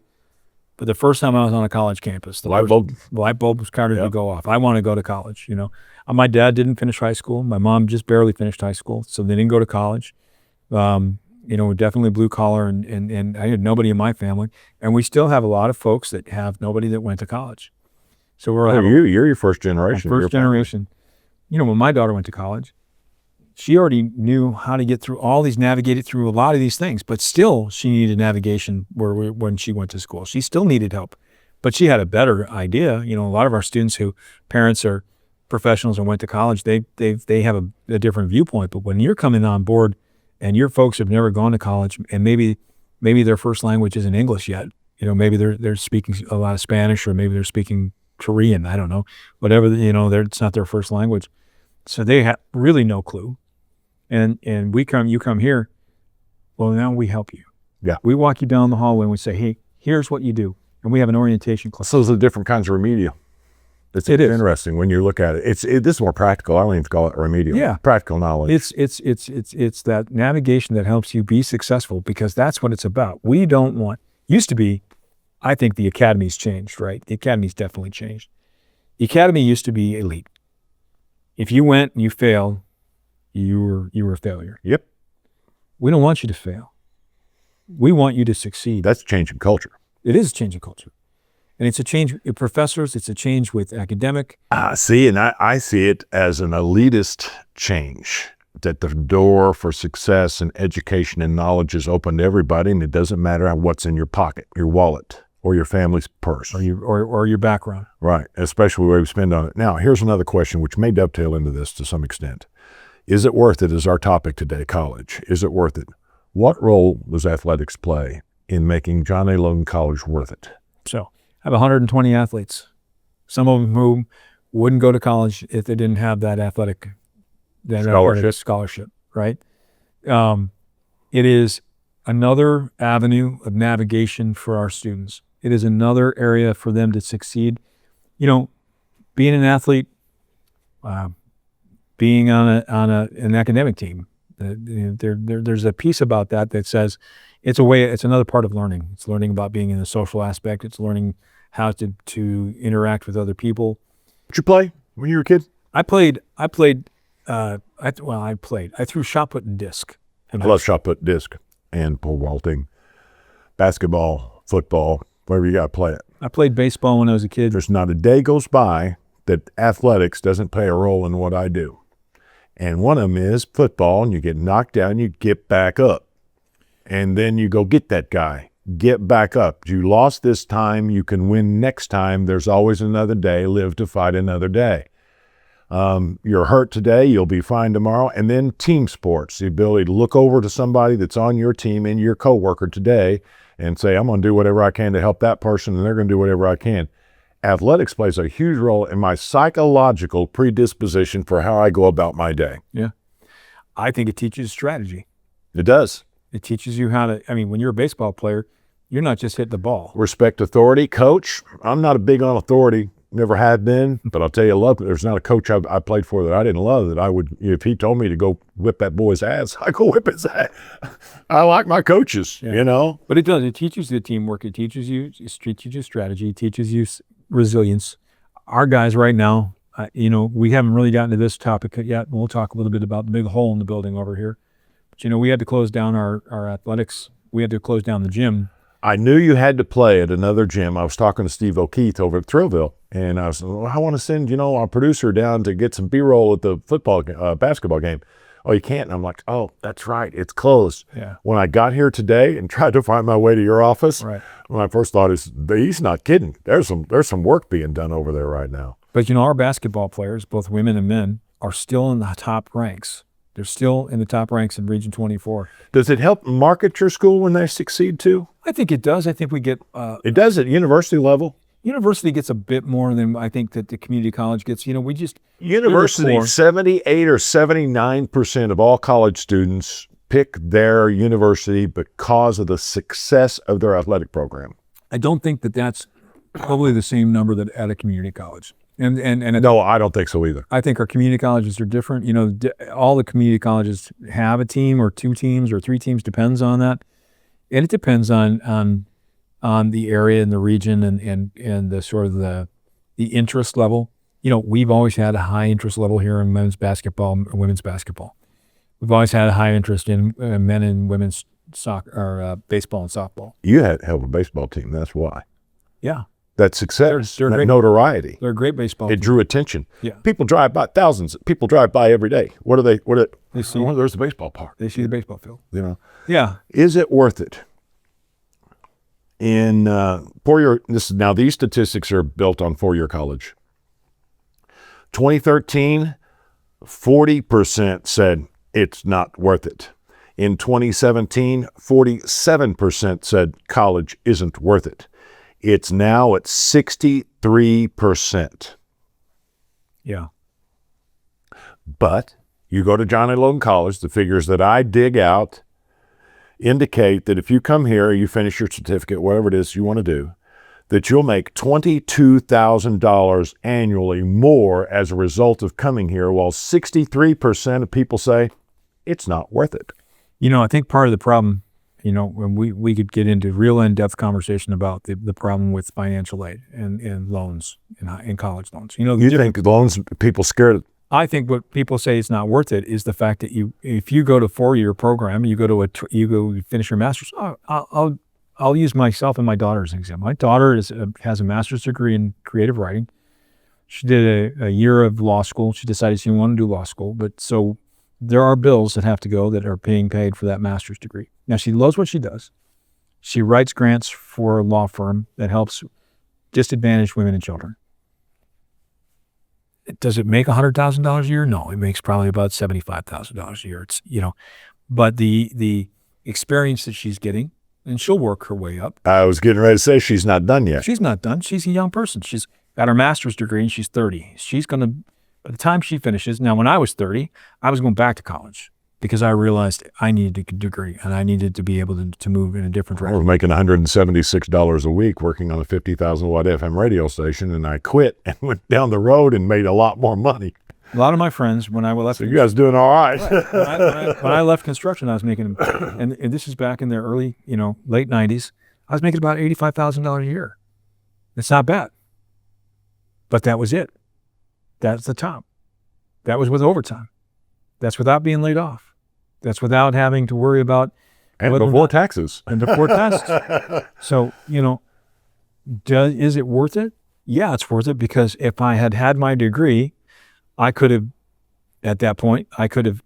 But the first time I was on a college campus, the light bulb was started to go off. I want to go to college. My dad didn't finish high school. My mom just barely finished high school, so they didn't go to college. Definitely blue collar, and I had nobody in my family. And we still have a lot of folks that have nobody that went to college. So
you're your first generation.
First generation. When my daughter went to college, she already knew how to navigate through a lot of these things, but still she needed navigation when she went to school. She still needed help, but she had a better idea. A lot of our students who parents are professionals and went to college, they have a different viewpoint. But when you're coming on board and your folks have never gone to college and maybe their first language isn't English yet, maybe they're speaking a lot of Spanish, or maybe they're speaking Korean, I don't know, whatever, it's not their first language. So they have really no clue. And you come here, well, now we help you.
Yeah.
We walk you down the hallway and we say, hey, here's what you do. And we have an orientation class.
So those are different kinds of remedial. It's interesting when you look at it. This is more practical. I don't even call it remedial.
Yeah.
Practical knowledge.
It's that navigation that helps you be successful, because that's what it's about. We don't want, used to be, I think the academy's changed, right? The academy's definitely changed. The academy used to be elite. If you went and you failed, you were a failure.
Yep.
We don't want you to fail. We want you to succeed.
That's changing culture.
It is a change in culture. And it's a change with professors. It's a change with academic.
I see it as an elitist change, that the door for success and education and knowledge is open to everybody, and it doesn't matter what's in your pocket, your wallet, or your family's purse.
Or your background.
Right, especially where we spend on it. Now, here's another question which may dovetail into this to some extent. Is it worth it, is our topic today, college? Is it worth it? What role does athletics play in making John A. Logan College worth it?
So I have 120 athletes, some of them who wouldn't go to college if they didn't have that athletic scholarship, right? It is another avenue of navigation for our students. It is another area for them to succeed. Being an athlete, being on an academic team, there's a piece about that says it's another part of learning. It's learning about being in the social aspect. It's learning how to interact with other people.
Did you play when you were a kid?
I threw shot put and disc.
I love shot put, disc, and pole vaulting, basketball, football, wherever you got to play it.
I played baseball when I was a kid.
There's not a day goes by that athletics doesn't play a role in what I do. And one of them is football, and you get knocked down, you get back up. And then you go get that guy, get back up. You lost this time, you can win next time. There's always another day, live to fight another day. You're hurt today, you'll be fine tomorrow. And then team sports, the ability to look over to somebody that's on your team and your coworker today and say, I'm going to do whatever I can to help that person, and they're going to do whatever I can. Athletics plays a huge role in my psychological predisposition for how I go about my day.
Yeah. I think it teaches strategy.
It does.
It teaches you how to, when you're a baseball player, you're not just hitting the ball.
Respect authority. Coach, I'm not big on authority. never have been, but I'll tell you, there's not a coach I played for that I didn't love, that I would, if he told me to go whip that boy's ass, I go whip his ass. I like my coaches, you know?
But it does. It teaches you teamwork. It teaches you strategy. It teaches you resilience. Our guys right now, we haven't really gotten to this topic yet. We'll talk a little bit about the big hole in the building over here. But, we had to close down our athletics. We had to close down the gym.
I knew you had to play at another gym. I was talking to Steve O'Keefe over at Thrillville, and I was, I want to send, our producer down to get some B-roll at the basketball game. Oh, you can't? And I'm like, oh, that's right. It's closed.
Yeah.
When I got here today and tried to find my way to your office,
right,
my first thought is, he's not kidding. There's some work being done over there right now.
But, our basketball players, both women and men, are still in the top ranks. They're still in the top ranks in Region 24.
Does it help market your school when they succeed too?
I think it does. I think we get...
it does at university level?
University gets a bit more than I think that the community college gets. We just...
University, 78 or 79% of all college students pick their university because of the success of their athletic program.
I don't think that that's probably the same number that at a community college. And
no, I don't think so either.
I think our community colleges are different. All the community colleges have a team or two teams or three teams, depends on that. And it depends on the area and the region and the sort of the interest level. We've always had a high interest level here in men's basketball and women's basketball. We've always had a high interest in men and women's soccer or baseball and softball.
You had a baseball team. That's why.
Yeah.
That success,
they're
that
great,
notoriety.
They're a great baseball team.
It drew attention.
Yeah.
People drive by, thousands. People drive by every day.
They see,
there's the baseball park.
They see the baseball field.
Yeah. Is it worth it? These statistics are built on four-year college. 2013, 40% said it's not worth it. In 2017, 47% said college isn't worth it. It's now at 63%.
Yeah.
But you go to John A. Logan College, the figures that I dig out indicate that if you come here, you finish your certificate, whatever it is you want to do, that you'll make $22,000 annually more as a result of coming here, while 63% of people say it's not worth it.
I think part of the problem, when we could get into real in-depth conversation about the problem with financial aid and loans and college loans.
You think loans, people scared?
I think what people say it's not worth it is the fact that if you go to 4-year program, you go finish your master's. I'll use myself and my daughter as an example. My daughter has a master's degree in creative writing. She did a year of law school. She decided she wanted to do law school, but so there are bills that have to go that are being paid for that master's degree. Now, she loves what she does. She writes grants for a law firm that helps disadvantaged women and children. Does it make $100,000 a year? No, it makes probably about $75,000 a year. It's, but the experience that she's getting, and she'll work her way up.
I was getting ready to say she's not done yet.
She's not done. She's a young person. She's got her master's degree and she's 30. She's going to, by the time she finishes, now when I was 30, I was going back to college because I realized I needed a degree and I needed to be able to move in a different direction.
I was making $176 a week working on a 50,000 watt FM radio station, and I quit and went down the road and made a lot more money.
A lot of my friends, when I left,
so you guys doing all right.
When I left construction, I was making, and this is back in the early, late 90s, I was making about $85,000 a year. It's not bad, but that was it. That's the top. That was with overtime. That's without being laid off. That's without having to worry about
and before taxes.
And before taxes. So is it worth it? Yeah, it's worth it because if I had my degree, I could have, at that point, I could have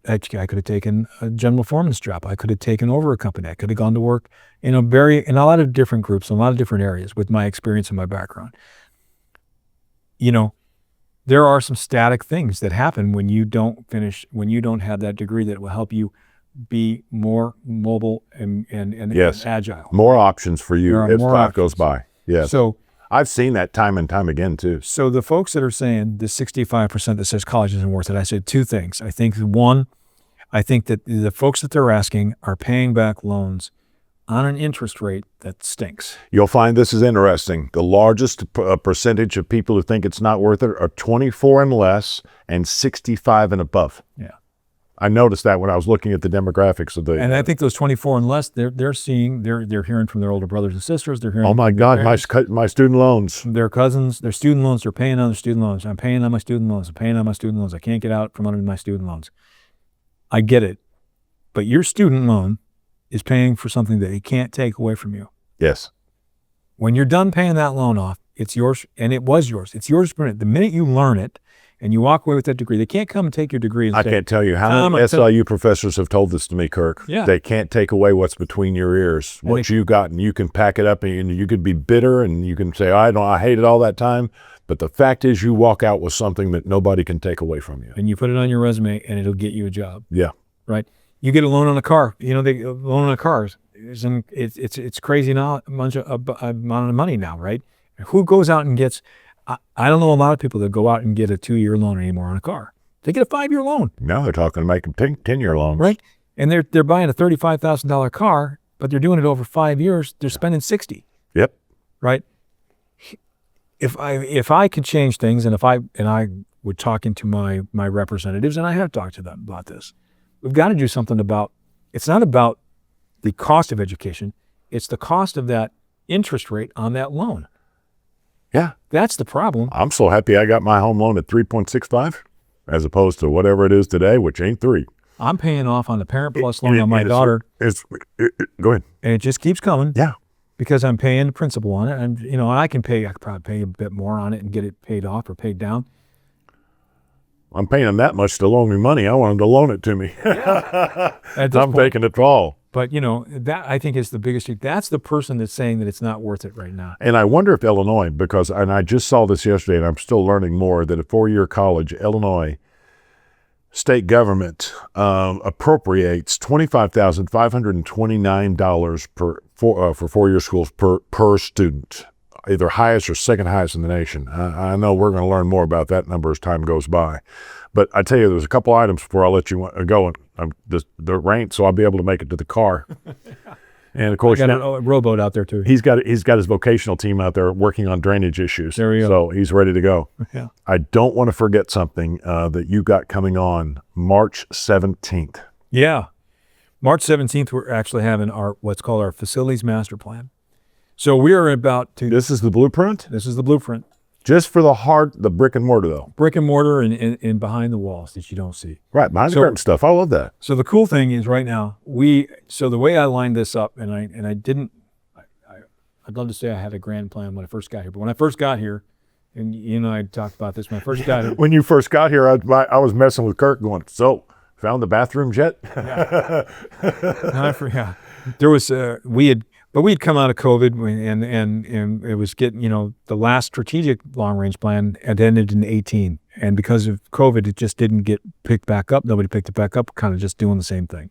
taken a general foreman's job. I could have taken over a company. I could have gone to work in a lot of different groups, in a lot of different areas with my experience and my background. There are some static things that happen when you don't have that degree that will help you be more mobile and
yes.
agile.
More options for you as time goes by. Yes.
So
I've seen that time and time again too.
So the folks that are saying the 65% that says college isn't worth it, I said two things. I think one, I think that the folks that they're asking are paying back loans on an interest rate that stinks.
You'll find this is interesting. The largest percentage of people who think it's not worth it are 24 and less and 65 and above.
Yeah.
I noticed that when I was looking at the demographics of the.
And I think those 24 and less, they're hearing from their older brothers and sisters. They're hearing.
Oh my God, my student loans.
Their cousins, their student loans. They're paying on their student loans. I'm paying on my student loans. I'm paying on my student loans. I can't get out from under my student loans. I get it, but your student loan is paying for something that it can't take away from you.
Yes.
When you're done paying that loan off, it's yours, and it was yours. It's yours for it. The minute you learn it and you walk away with that degree, they can't come and take your degree and
I
say,
can't tell you how many SIU professors have told this to me, Kirk.
Yeah.
They can't take away what's between your ears, what you got, and you can pack it up, and you could be bitter, and you can say, I hated all that time. But the fact is you walk out with something that nobody can take away from you.
And you put it on your resume, and it'll get you a job.
Yeah.
Right? You get a loan on a car. You know, they loan on a car. It's crazy now, amount of money now, right? Who goes out and gets, I don't know a lot of people that go out and get a 2-year loan anymore on a car. They get a 5-year loan.
Now they're talking to make them 10-year loans.
Right? And they're buying a $35,000 car, but they're doing it over 5 years. They're spending 60.
Yep.
Right? If I could change things, and I would talk into my representatives, and I have talked to them about this, we've got to do something about, it's not about the cost of education, it's the cost of that interest rate on that loan.
Yeah.
That's the problem.
I'm so happy I got my home loan at 3.65 as opposed to whatever it is today, which ain't 3.
I'm paying off on the Parent Plus loan on my daughter.
Go ahead.
And it just keeps coming.
Yeah.
Because I'm paying the principal on it. And, I could probably pay a bit more on it and get it paid off or paid down.
I'm paying them that much to loan me money. I want them to loan it to me.
Yeah.
I'm taking it all.
But, that I think is the biggest thing. That's the person that's saying that it's not worth it right now.
And I wonder if Illinois, and I just saw this yesterday, and I'm still learning more, that at 4-year college, Illinois state government appropriates $25,529 for 4-year schools per student, either highest or second highest in the nation. I know we're going to learn more about that number as time goes by. But I tell you, there's a couple items before I'll let you go. And the rain, so I'll be able to make it to the car. And of course,
I got a rowboat out there too.
He's got his vocational team out there working on drainage issues.
There we go.
So he's ready to go.
Yeah.
I don't want to forget something that you got coming on March 17th.
Yeah. March 17th, we're actually having what's called our facilities master plan. So we are about to.
This is the blueprint?
This is the blueprint.
Just for the brick and mortar, though.
Brick and mortar and behind the walls that you don't see.
Right, behind the curtain stuff. I love that.
So the cool thing is right now, so the way I lined this up, and I'd love to say I had a grand plan when I first got here, but when I first got here, and I talked about this when I first got here.
When you first got here, I was messing with Kirk going, so, found the bathrooms yet?
Yeah. There was, we'd come out of COVID and it was getting, the last strategic long-range plan had ended in 2018. And because of COVID, it just didn't get picked back up. Nobody picked it back up, kind of just doing the same thing.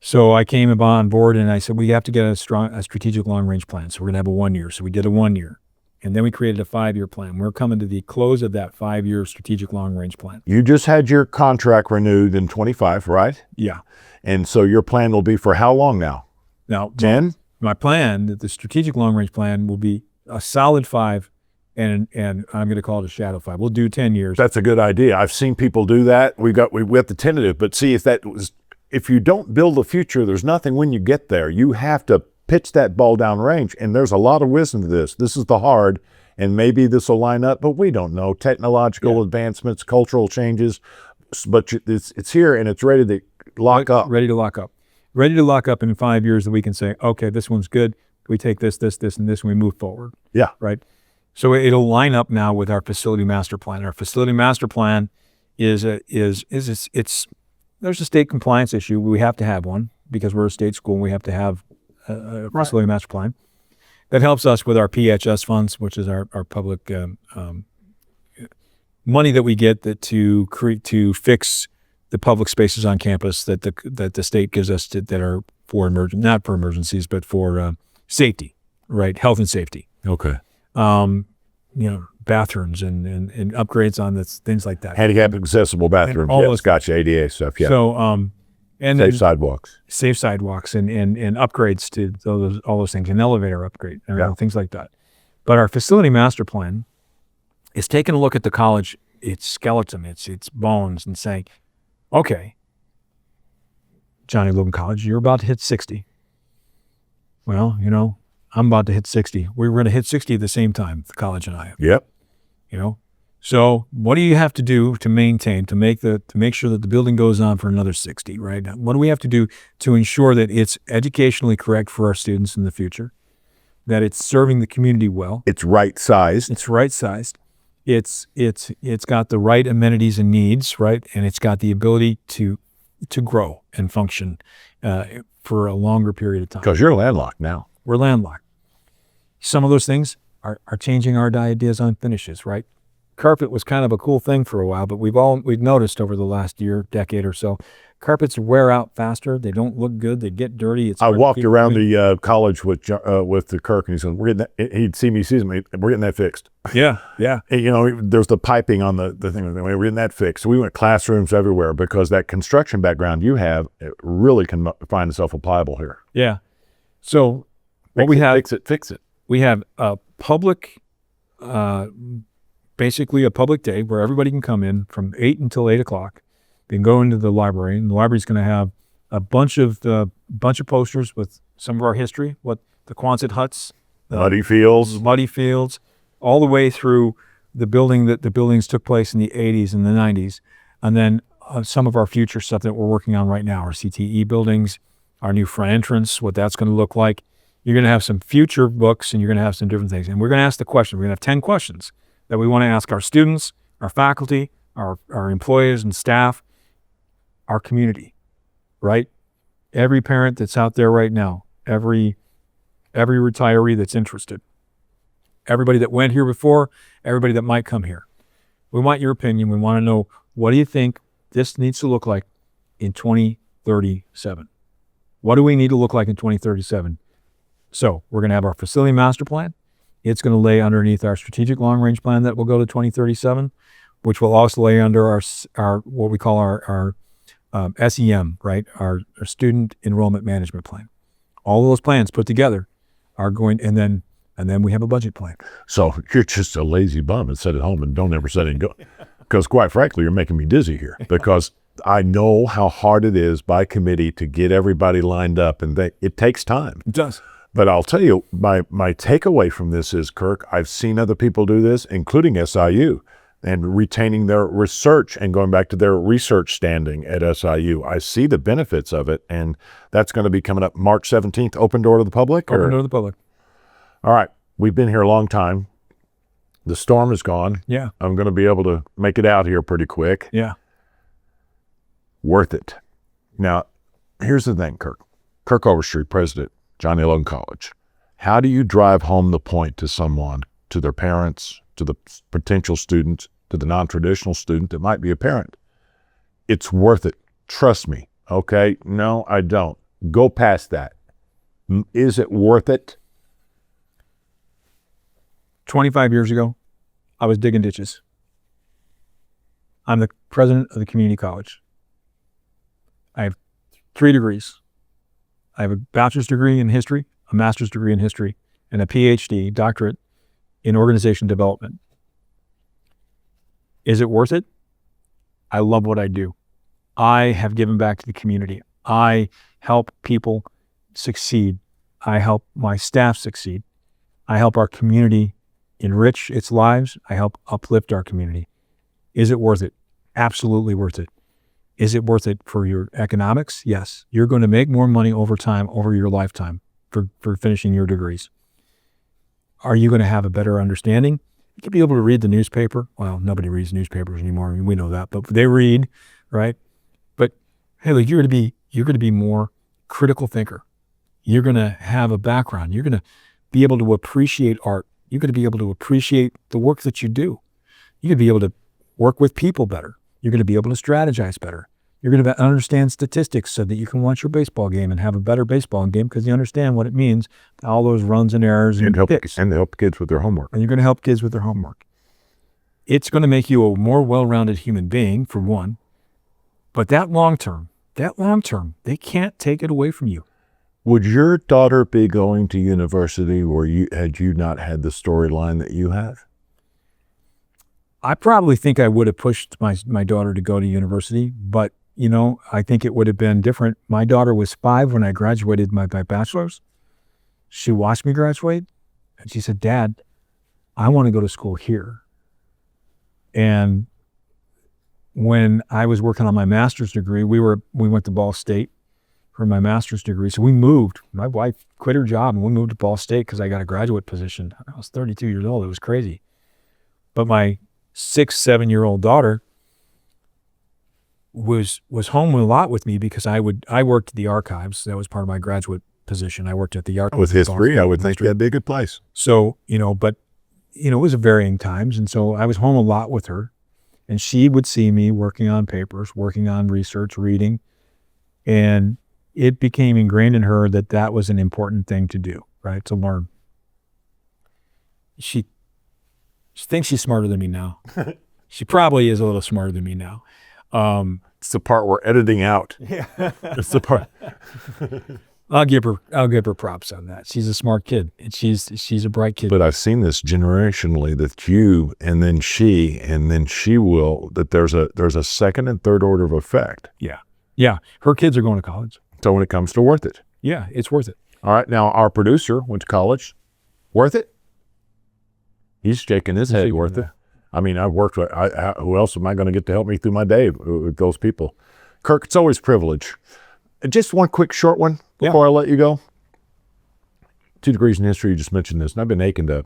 So I came on board and I said, we have to get a strategic long-range plan. So we're going to have a 1 year. So we did a 1 year. And then we created a 5-year plan. We're coming to the close of that 5-year strategic long-range plan.
You just had your contract renewed in 25, right?
Yeah.
And so your plan will be for how long now?
Now,
10?
My plan, the strategic long-range plan, will be a solid 5, and I'm going to call it a shadow 5. We'll do 10 years.
That's a good idea. I've seen people do that. We have the tentative, but see if you don't build a future, there's nothing when you get there. You have to pitch that ball down range, and there's a lot of wisdom to this. This is the hard, and maybe this will line up, but we don't know. Technological advancements, cultural changes, but it's here and it's ready to lock up.
Ready to lock up. Ready to lock up in 5 years that we can say, okay, this one's good. We take this, and this, and we move forward.
Yeah.
Right? So it'll line up now with our facility master plan. Our facility master plan there's a state compliance issue. We have to have one because we're a state school and we have to have a facility master plan. That helps us with our PHS funds, which is our public money that we get to fix the public spaces on campus that the state gives us that are for not for emergencies, but for safety, right? Health and safety.
Okay.
Bathrooms and upgrades on this, things like that.
Handicap accessible bathrooms.
All
Yes,
those
gotcha. ADA stuff. Yeah.
So And
Safe
then
sidewalks.
safe sidewalks and upgrades to all those things, an elevator upgrade, things like that. But our facility master plan is taking a look at the college, its skeleton, its bones, and saying, okay, Johnny Logan College, you're about to hit 60. Well, I'm about to hit 60. We were going to hit 60 at the same time, the college and I.
Yep.
So what do you have to do to maintain, to make sure that the building goes on for another 60, right? What do we have to do to ensure that it's educationally correct for our students in the future, that it's serving the community well?
It's right-sized.
It's right-sized. It's got the right amenities and needs, right? And it's got the ability to grow and function for a longer period of time.
Because you're landlocked now.
We're landlocked. Some of those things are changing our ideas on finishes, right? Carpet was kind of a cool thing for a while, but we've noticed over the last decade or so, carpets wear out faster. They don't look good. They get dirty.
I walked around the college with the Kirk, and he said, "We're getting that." He'd see me, we're getting that fixed.
Yeah.
And, there's the piping on the thing. We're getting that fixed. So we went classrooms everywhere because that construction background you have, it really can find itself applicable here.
Yeah. So
Fix it.
We have a public, basically a public day where everybody can come in from 8 until 8 o'clock. They can go into the library, and the library's going to have a bunch of posters with some of our history, what the Quonset huts,
Muddy fields,
all the way through the buildings took place in the 80s and the 90s, and then some of our future stuff that we're working on right now, our CTE buildings, our new front entrance, what that's going to look like. You're going to have some future books, and you're going to have some different things, and we're going to ask the question. We're going to have 10 questions that we want to ask our students, our faculty, our employees and staff, our community, right? Every parent that's out there right now, every retiree that's interested, everybody that went here before, everybody that might come here. We want your opinion. We want to know, what do you think this needs to look like in 2037? What do we need to look like in 2037? So we're going to have our facility master plan. It's going to lay underneath our strategic long-range plan that will go to 2037, which will also lay under our what we call our SEM, right? Our student enrollment management plan. All of those plans put together are going, and then we have a budget plan.
So you're just a lazy bum and sit at home and don't ever set and go. Because quite frankly, you're making me dizzy here because I know how hard it is by committee to get everybody lined up, and it takes time.
It does.
But I'll tell you, my takeaway from this is, Kirk, I've seen other people do this, including SIU, and retaining their research and going back to their research standing at SIU. I see the benefits of it, and that's going to be coming up March 17th, open door to the public?
Open door to the public.
All right. We've been here a long time. The storm is gone.
Yeah.
I'm going to be able to make it out here pretty quick.
Yeah.
Worth it. Now, here's the thing, Kirk. Kirk Overstreet, president, Johnny Logan College. How do you drive home the point to someone, to their parents, to the potential student, to the non-traditional student that might be a parent? It's worth it. Trust me. Okay? No, I don't. Go past that. Is it worth it?
25 years ago, I was digging ditches. I'm the president of the community college. I have 3 degrees. I have a bachelor's degree in history, a master's degree in history, and a PhD, doctorate in organization development. Is it worth it? I love what I do. I have given back to the community. I help people succeed. I help my staff succeed. I help our community enrich its lives. I help uplift our community. Is it worth it? Absolutely worth it. Is it worth it for your economics? Yes. You're going to make more money over time, over your lifetime for finishing your degrees. Are you going to have a better understanding? You could be able to read the newspaper. Well, nobody reads newspapers anymore. I mean, we know that, but they read, right? But hey, look, you're going to be more critical thinker. You're going to have a background. You're going to be able to appreciate art. You're going to be able to appreciate the work that you do. You're going to be able to work with people better. You're going to be able to strategize better. You're going to understand statistics so that you can watch your baseball game and have a better baseball game because you understand what it means, all those runs and errors and picks.
And help kids with their homework.
And you're going to help kids with their homework. It's going to make you a more well-rounded human being, for one. But that long-term, that long term. They can't take it away from you.
Would your daughter be going to university had you not had the storyline that you have?
I probably think I would have pushed my daughter to go to university, but I think it would have been different. My daughter was 5 when I graduated my bachelor's. She watched me graduate, and she said, "Dad, I want to go to school here." And when I was working on my master's degree, we went to Ball State for my master's degree. So we moved. My wife quit her job, and we moved to Ball State because I got a graduate position. I was 32 years old. It was crazy. But my 6-7-year-old daughter was home a lot with me because I worked at the archives. That was part of my graduate position. I worked at the archives.
With history, I would think that'd be a good place.
So, but it was varying times. And so I was home a lot with her, and she would see me working on papers, working on research, reading. And it became ingrained in her that was an important thing to do, right? To learn. She thinks she's smarter than me now. She probably is a little smarter than me now.
It's the part we're editing out.
Yeah.
It's the part.
I'll give her props on that. She's a smart kid, and she's a bright kid.
But I've seen this generationally that you and then she will, that there's a second and third order of effect.
Yeah. Yeah. Her kids are going to college.
So when it comes to worth it.
Yeah, it's worth it.
All right. Now our producer went to college. Worth it? He's shaking his head. Worth it. I mean, I've worked with, who else am I going to get to help me through my day with those people? Kirk, it's always a privilege. Just one quick short one before I let you go. 2 degrees in history, you just mentioned this, and I've been aching to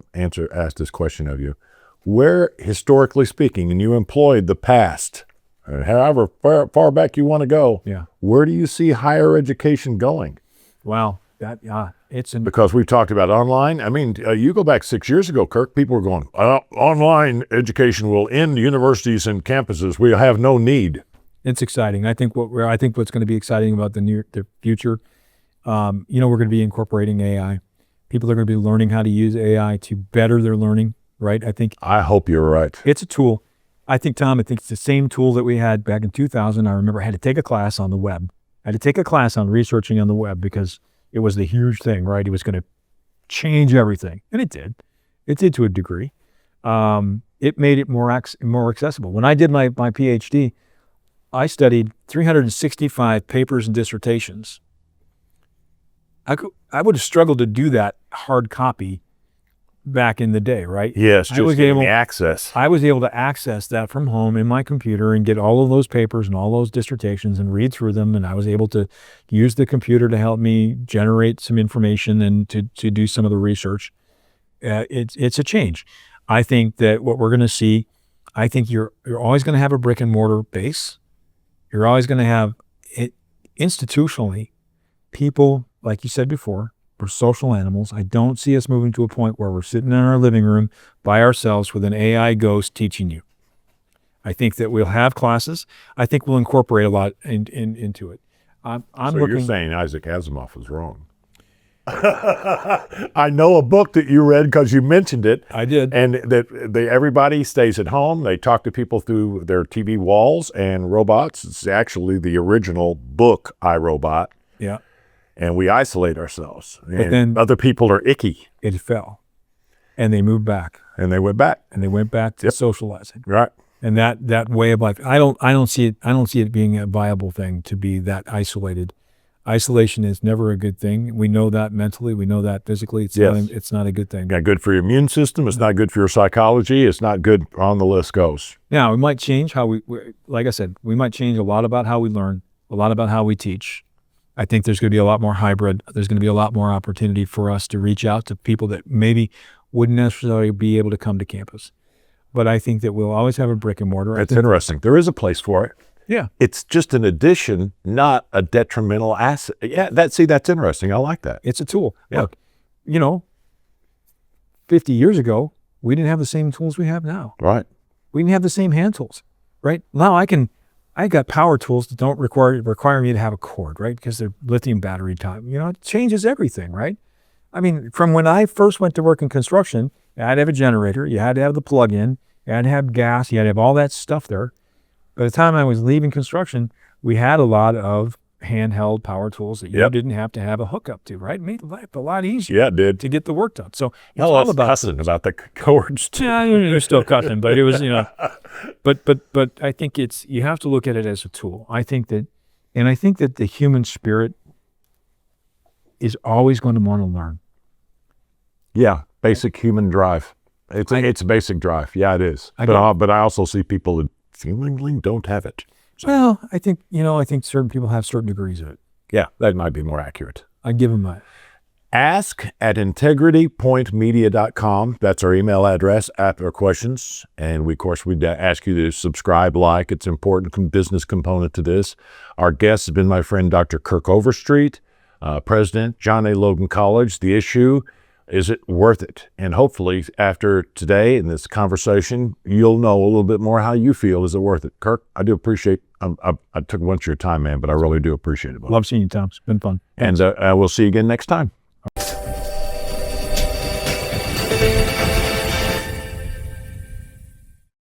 ask this question of you. Where, historically speaking, and you employed the past, however far back you want to go, where do you see higher education going?
Wow.
Because we've talked about online. I mean, you go back 6 years ago, Kirk, people were going, online education will end universities and campuses. We have no need.
It's exciting. I think what's going to be exciting about the future, we're going to be incorporating AI. People are going to be learning how to use AI to better their learning, right?
I hope you're right.
It's a tool. Tom, it's the same tool that we had back in 2000. I remember I had to take a class on the web. I had to take a class on researching on the web because it was the huge thing, right? It was going to change everything. And it did. It did to a degree. It made it more accessible. When I did my PhD, I studied 365 papers and dissertations. I would have struggled to do that hard copy back in the day, right?
Yes, just getting access.
I was able to access that from home in my computer and get all of those papers and all those dissertations and read through them. And I was able to use the computer to help me generate some information and to do some of the research. It's a change. I think that what we're going to see, I think you're always going to have a brick and mortar base. You're always going to have it institutionally. People, like you said before, we're social animals. I don't see us moving to a point where we're sitting in our living room by ourselves with an AI ghost teaching you. I think that we'll have classes. I think we'll incorporate a lot into it.
You're saying Isaac Asimov was wrong. I know a book that you read because you mentioned it.
I did.
And that everybody stays at home. They talk to people through their TV walls and robots. It's actually the original book, I, Robot.
Yeah.
And we isolate ourselves.
But then
other people are icky.
It fell. And they moved back.
And they went back.
And they went back to socializing.
Right.
And that way of life, I don't see it being a viable thing to be that isolated. Isolation is never a good thing. We know that mentally. We know that physically. It's not a good thing.
Not good for your immune system. It's not good for your psychology. It's not good. On the list goes.
Now, we might change how like I said, we might change a lot about how we learn, a lot about how we teach. I think there's going to be a lot more hybrid. There's going to be a lot more opportunity for us to reach out to people that maybe wouldn't necessarily be able to come to campus. But I think that we'll always have a brick and mortar.
That's interesting. There is a place for it.
Yeah.
It's just an addition, not a detrimental asset. Yeah, that's interesting. I like that.
It's a tool. Yeah. Look, 50 years ago, we didn't have the same tools we have now.
Right.
We didn't have the same hand tools, right? Now I got power tools that don't require me to have a cord, right? Because they're lithium battery type. It changes everything, right? I mean, from when I first went to work in construction, you had to have a generator, you had to have the plug-in, you had to have gas, you had to have all that stuff there. By the time I was leaving construction, we had a lot of handheld power tools that you
Yep.
didn't have to have a hookup to, right? It made life a lot easier
Yeah, it did.
to get the work done. So it's
Hell,
all
I was
about
cussing about the cords too.
yeah, you're still cussing, but it was, but I think you have to look at it as a tool. I think that the human spirit is always going to want to learn.
Yeah, basic human drive. It's a basic drive. Yeah, it is. But I also see people that seemingly don't have it.
Well, I think certain people have certain degrees of it.
Yeah, that might be more accurate.
I give them that.
ask@integritypointmedia.com. That's our email address after questions. And we, of course, we'd ask you to subscribe, like. It's an important business component to this. Our guest has been my friend, Dr. Kirk Overstreet, President, John A. Logan College. The issue, is it worth it? And hopefully after today and this conversation, you'll know a little bit more how you feel. Is it worth it? Kirk, I do appreciate, I took a bunch of your time, man, but I really do appreciate it.
Love seeing you, Tom. It's been fun.
And we'll see you again next time.